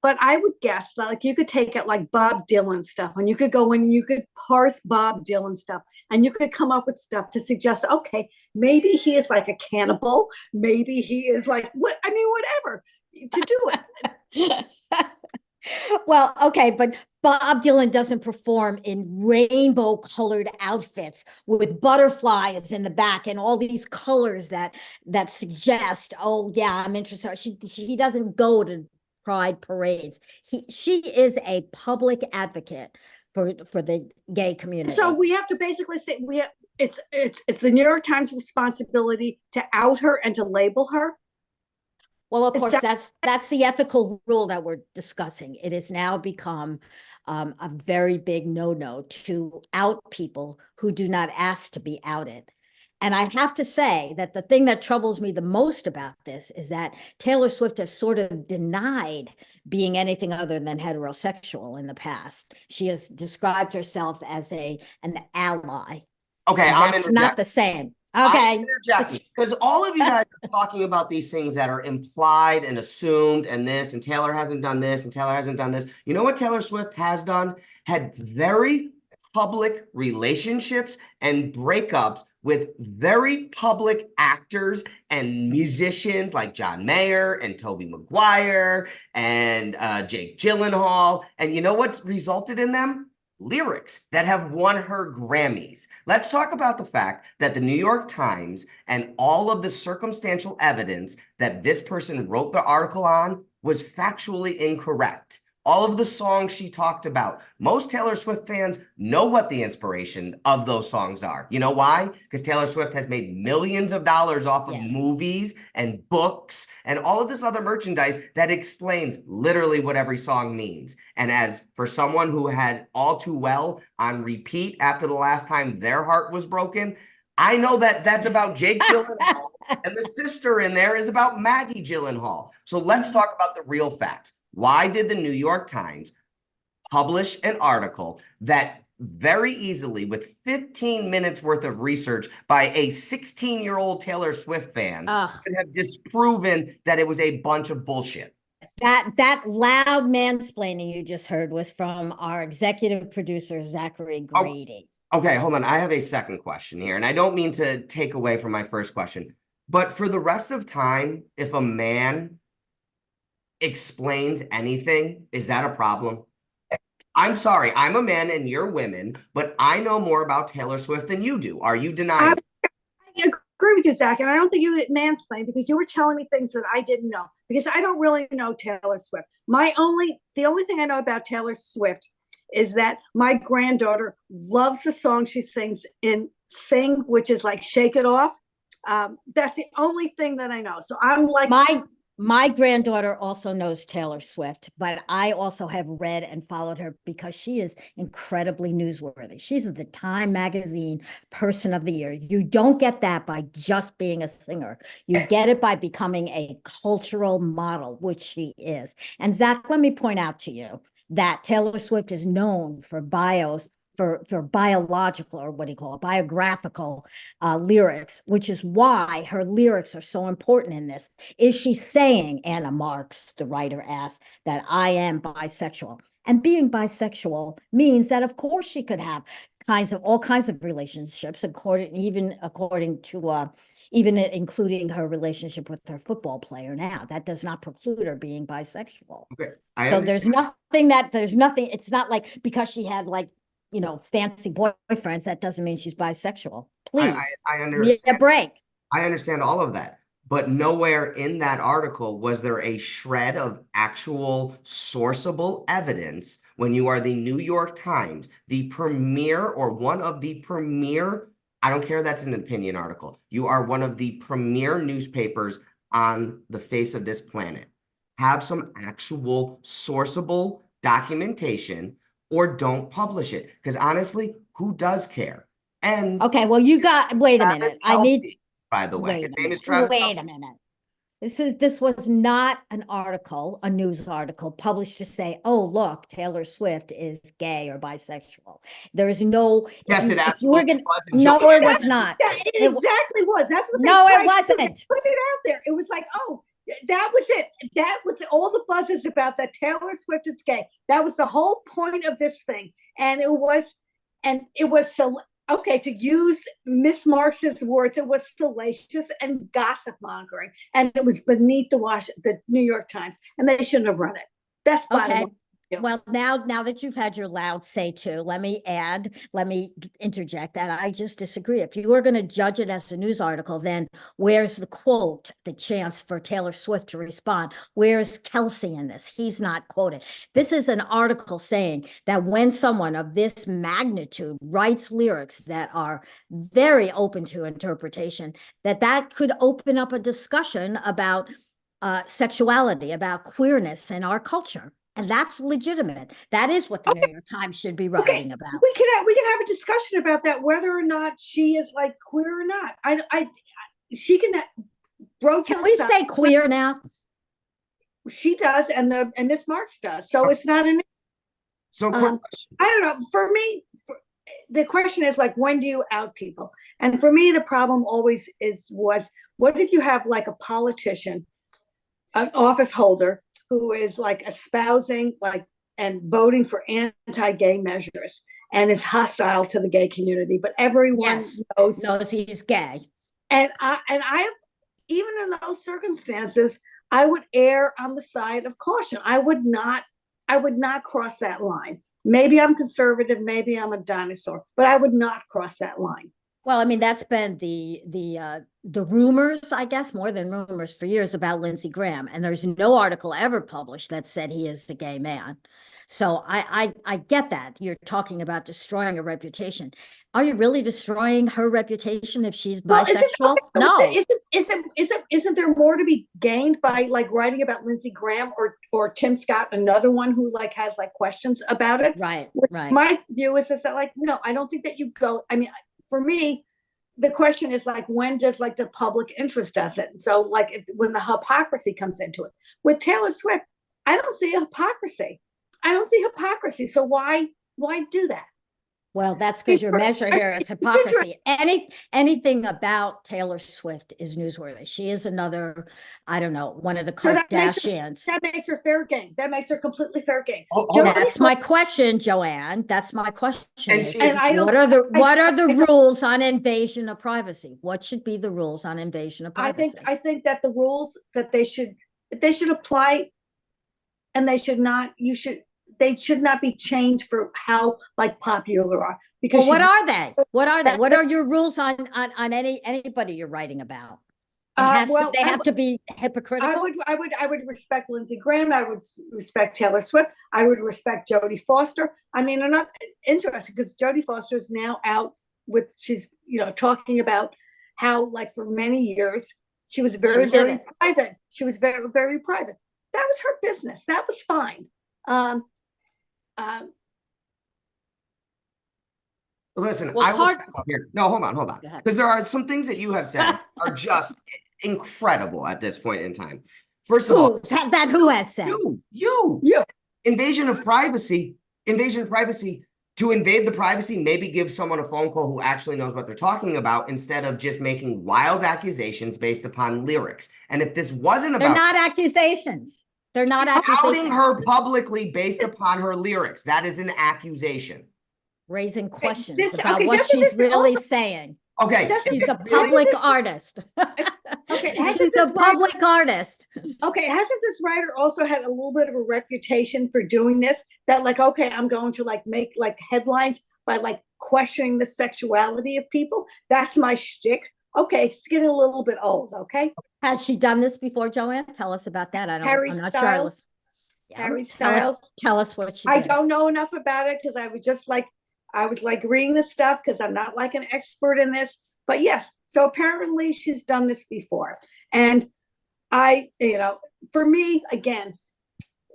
but I would guess that, like, you could take it like Bob Dylan stuff, and you could go and you could parse Bob Dylan stuff, and you could come up with stuff to suggest, okay, maybe he is like a cannibal, maybe he is like what I mean, whatever to do it. Well, okay, but Bob Dylan doesn't perform in rainbow colored outfits with butterflies in the back and all these colors that suggest, oh yeah, I'm interested. He doesn't go to pride parades. She is a public advocate for the gay community. So we have to basically say it's the New York Times responsibility to out her and to label her. Well, of course, that's the ethical rule that we're discussing. It has now become a very big no-no to out people who do not ask to be outed. And I have to say that the thing that troubles me the most about this is that Taylor Swift has sort of denied being anything other than heterosexual in the past. She has described herself as an ally. Okay, that's not the same. Okay. Because all of you guys are talking about these things that are implied and assumed and this, and Taylor hasn't done this, and Taylor hasn't done this. You know what Taylor Swift has done? Had very public relationships and breakups with very public actors and musicians like John Mayer and Tobey Maguire and Jake Gyllenhaal. And you know what's resulted in them? Lyrics that have won her Grammys. Let's talk about the fact that the New York Times and all of the circumstantial evidence that this person wrote the article on was factually incorrect. All of the songs she talked about, most Taylor Swift fans know what the inspiration of those songs are. You know why? Because Taylor Swift has made millions of dollars off of movies and books and all of this other merchandise that explains literally what every song means. And as for someone who had All Too Well on repeat after the last time their heart was broken, I know that that's about Jake Gyllenhaal, and the sister in there is about Maggie Gyllenhaal. So let's talk about the real facts. Why did the New York Times publish an article that very easily, with 15 minutes worth of research by a 16-year-old Taylor Swift fan, could have disproven that it was a bunch of bullshit? That loud mansplaining you just heard was from our executive producer, Zachary Grady. Okay, hold on. I have a second question here, and I don't mean to take away from my first question, but for the rest of time, if a man explains anything, is that a problem? I'm sorry, I'm a man and you're women, but I know more about Taylor Swift than you do. Are you denying? I agree with you, Zach, and I don't think you mansplained, because you were telling me things that I didn't know, because I don't really know Taylor Swift. The only thing I know about Taylor Swift is that my granddaughter loves the song she sings in Sing, which is like Shake It Off. That's the only thing that I know. So I'm like, my granddaughter also knows Taylor Swift, but I also have read and followed her because she is incredibly newsworthy. She's the Time Magazine Person of the Year. You don't get that by just being a singer. You get it by becoming a cultural model, which she is. And Zach, let me point out to you that Taylor Swift is known for biological, or what do you call it, biographical lyrics, which is why her lyrics are so important in this. Is she saying, Anna Marks, the writer, asked, that I am bisexual? And being bisexual means that, of course, she could have all kinds of relationships, even including her relationship with her football player now. That does not preclude her being bisexual. Okay. It's not like because she had fancy boyfriends, that doesn't mean she's bisexual. Please, I understand. Give me a break. I understand all of that, but nowhere in that article was there a shred of actual sourceable evidence when you are the New York Times, the premier or one of the premier, I don't care, that's an opinion article. You are one of the premier newspapers on the face of this planet. Have some actual sourceable documentation, or don't publish it. Because honestly, who does care? And okay, well, wait a minute. Kelsey, by the way, his name is Travis. Wait a minute. This was not an article, a news article published to say, oh, look, Taylor Swift is gay or bisexual. There is no. Yes, it if you were absolutely gonna, was. And No, Joey it was not. It It- exactly was. That's what they No, it tried to do. wasn't. They put it out there. It was like, oh, that was it. That was all the buzz is about that Taylor Swift is gay. That was the whole point of this thing. And it was so okay, to use Miss Marks's words, it was salacious and gossip mongering. And it was beneath the New York Times. And they shouldn't have run it. That's bottom Okay. line. Well, now that you've had your loud say to, let me interject that I just disagree. If you were going to judge it as a news article, then where's the quote, the chance for Taylor Swift to respond? Where's Kelsey in this? He's not quoted. This is an article saying that when someone of this magnitude writes lyrics that are very open to interpretation, that could open up a discussion about sexuality, about queerness in our culture. And that's legitimate. That is what the New York Times should be writing about. We can have a discussion about that, whether or not she is like queer or not. She can broach. Can we say queer now? She does, and Miss Marks does. So it's not an. So quick question. I don't know. For me, the question is like, when do you out people? And for me, the problem always was, what if you have like a politician, an office holder, who is like espousing and voting for anti-gay measures and is hostile to the gay community, but everyone knows he's gay. And I even in those circumstances, I would err on the side of caution. I would not cross that line. Maybe I'm conservative, maybe I'm a dinosaur, but I would not cross that line. Well, I mean, that's been the rumors, I guess, more than rumors for years about Lindsey Graham. And there's no article ever published that said he is a gay man. So I get that. You're talking about destroying a reputation. Are you really destroying her reputation if she's bisexual? No. Isn't there more to be gained by like writing about Lindsey Graham or Tim Scott, another one who like has like questions about it? Right. My view is that like, no, I don't think that you go. I mean, for me, the question is like, when does like the public interest does it? So like when the hypocrisy comes into it. With Taylor Swift, I don't see hypocrisy. So why do that? Well, that's because your measure here is hypocrisy. Anything about Taylor Swift is newsworthy. She is another, I don't know, one of the Kardashians. That makes her fair game. That makes her completely fair game. That's my question, Joanne. That's my question. And what are the rules on invasion of privacy? What should be the rules on invasion of privacy? I think that the rules that they should apply, and they should not be changed for how like popular are. Because what are they? What are your rules on anybody you're writing about? They have to be hypocritical. I would respect Lindsey Graham. I would respect Taylor Swift. I would respect Jodie Foster. I mean, I'm not interested because Jodie Foster is now out with, she's talking about how like for many years she was very private. She was very, very private. That was her business. That was fine. Listen, I will step up here. No, hold on. Because there are some things that you have said are just incredible at this point in time. First of all, who has said? You. Invasion of privacy. To invade the privacy, maybe give someone a phone call who actually knows what they're talking about instead of just making wild accusations based upon lyrics. And if this wasn't about— They're not accusations. They're not accusations. Outing her publicly based upon her lyrics. That is an accusation. Raising questions about what she's really saying. Okay. She's a public artist. Okay. She's a public artist. Okay. Hasn't this writer also had a little bit of a reputation for doing this? That like, okay, I'm going to like make like headlines by like questioning the sexuality of people. That's my shtick. Okay, it's getting a little bit old, okay? Has she done this before, Joanne? Tell us about that. I'm not sure. Harry Styles. Tell us what she did. I don't know enough about it because I was reading this stuff because I'm not like an expert in this. But yes, so apparently she's done this before. And for me, again,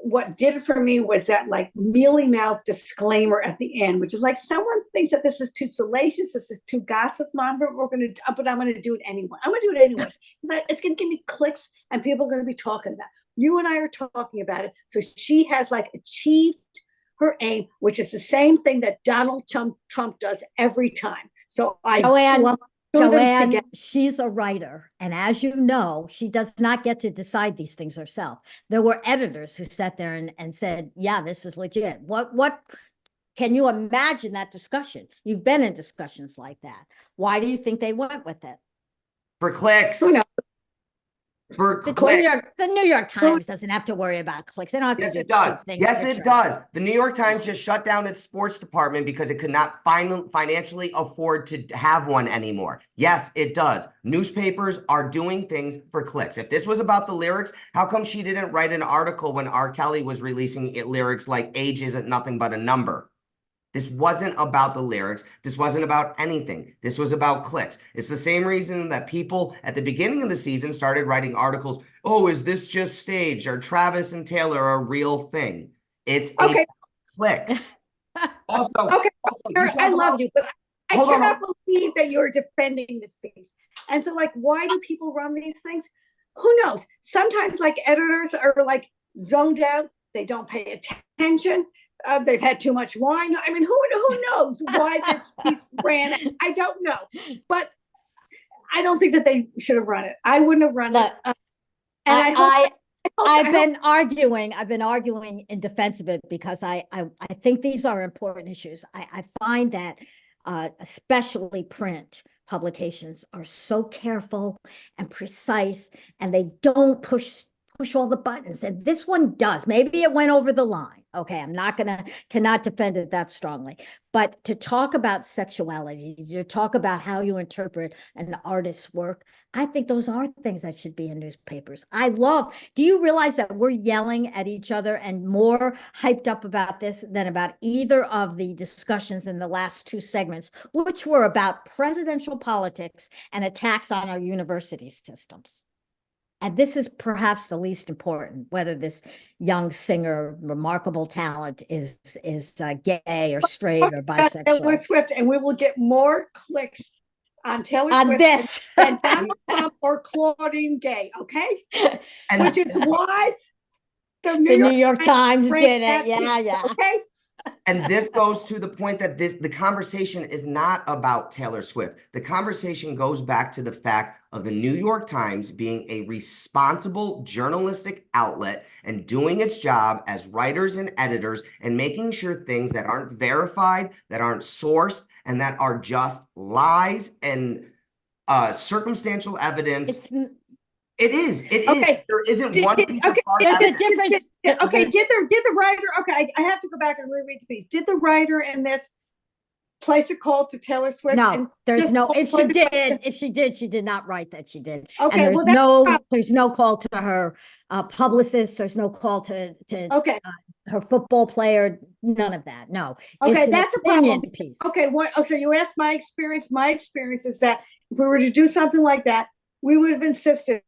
what did it for me was that like mealy mouth disclaimer at the end, which is like someone thinks that this is too salacious, this is too gossip, mom, but I'm gonna do it anyway. I'm gonna do it anyway. It's gonna give me clicks, and people are gonna be talking about it. You and I are talking about it. So she has like achieved her aim, which is the same thing that Donald Trump does every time. So I Joanne, she's a writer. And as you know, she does not get to decide these things herself. There were editors who sat there and said, yeah, this is legit. What can you imagine that discussion? You've been in discussions like that. Why do you think they went with it? For clicks. Who knows? For The clicks. New York Times doesn't have to worry about clicks. They don't have to Yes, do it does. things Yes, for it trends. does. The New York Times just shut down its sports department because it could not financially afford to have one anymore. Yes, it does. Newspapers are doing things for clicks. If this was about the lyrics, how come she didn't write an article when R. Kelly was releasing lyrics like age isn't nothing but a number? This wasn't about the lyrics. This wasn't about anything. This was about clicks. It's the same reason that people at the beginning of the season started writing articles. Oh, is this just staged? Are Travis and Taylor a real thing? It's okay. Clicks. Also, I love you, but I cannot believe that you're defending this piece. And so, like, why do people run these things? Who knows? Sometimes, like, editors are like zoned out. They don't pay attention. They've had too much wine. I mean, who knows why this piece ran? I don't know, but I don't think that they should have run it. I wouldn't have run it. And I've been arguing in defense of it because I think these are important issues. I find that especially print publications are so careful and precise, and they don't push all the buttons. And this one does. Maybe it went over the line. Okay, cannot defend it that strongly. But to talk about sexuality, to talk about how you interpret an artist's work, I think those are things that should be in newspapers. Do you realize that we're yelling at each other and more hyped up about this than about either of the discussions in the last two segments, which were about presidential politics and attacks on our university systems? And this is perhaps the least important, whether this young singer, remarkable talent is gay or straight or bisexual. Taylor Swift, and we will get more clicks on Taylor Swift this than Donald Trump or Claudine Gay, okay? Which is why the New York Times did it. Yeah. Okay. And this goes to the point that the conversation is not about Taylor Swift. The conversation goes back to the fact of the New York Times being a responsible journalistic outlet and doing its job as writers and editors and making sure things that aren't verified, that aren't sourced, and that are just lies and circumstantial evidence. It is. There isn't one piece of art. There's a difference. Okay, did the writer, okay, I have to go back and reread the piece. Did the writer in this place a call to Taylor Swift? No, there's no, if she did, she did not write that she did. Okay, and there's no call to her publicist, there's no call to her football player, none of that, no. Okay, that's a problem. Piece. Okay, so you asked my experience. My experience is that if we were to do something like that, we would have insisted,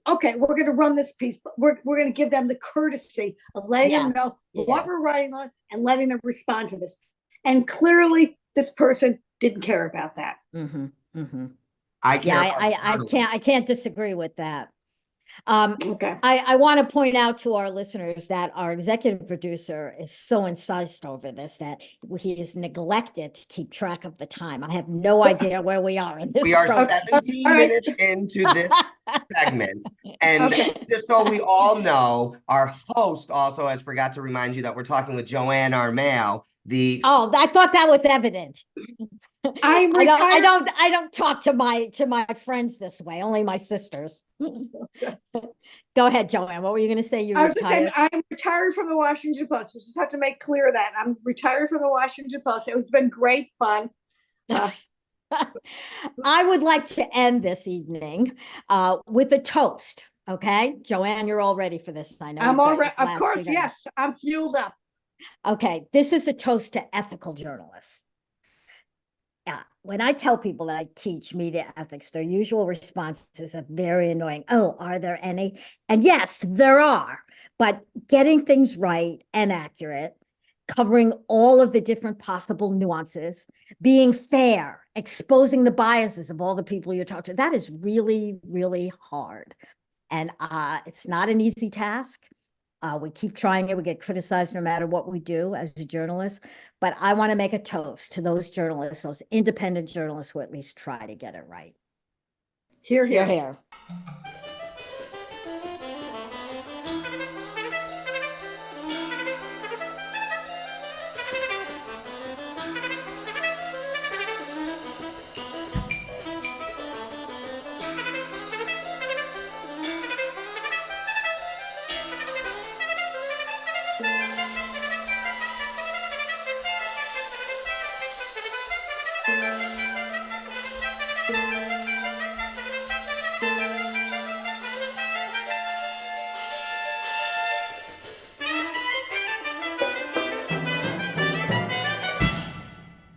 okay, we're going to run this piece, but we're going to give them the courtesy of letting them know what we're writing on and letting them respond to this. And clearly, this person didn't care about that. Mm-hmm, mm-hmm. I can't disagree with that. Okay. I want to point out to our listeners that our executive producer is so incensed over this that he is neglected to keep track of the time. I have no idea where we are in this. We are 17 minutes into this segment. And just so we all know, our host also has forgot to remind you that we're talking with Joanne Armao. I thought that was evident. I don't talk to my friends this way, only my sisters. Go ahead, Joanne. What were you going to say? I'm retired from the Washington Post. We just have to make clear that I'm retired from the Washington Post. It's been great fun. I would like to end this evening with a toast. Okay, Joanne, you're all ready for this. I know. I'm all ready. Of course, yes. I'm fueled up. Okay, this is a toast to ethical journalists. when I tell people that I teach media ethics, their usual responses are very annoying. Oh, are there any? And yes, there are. But getting things right and accurate, covering all of the different possible nuances, being fair, exposing the biases of all the people you talk to, that is really, really hard. And it's not an easy task. We keep trying it. We get criticized no matter what we do as a journalist. But I want to make a toast to those journalists, those independent journalists who at least try to get it right. Here, You're here. here.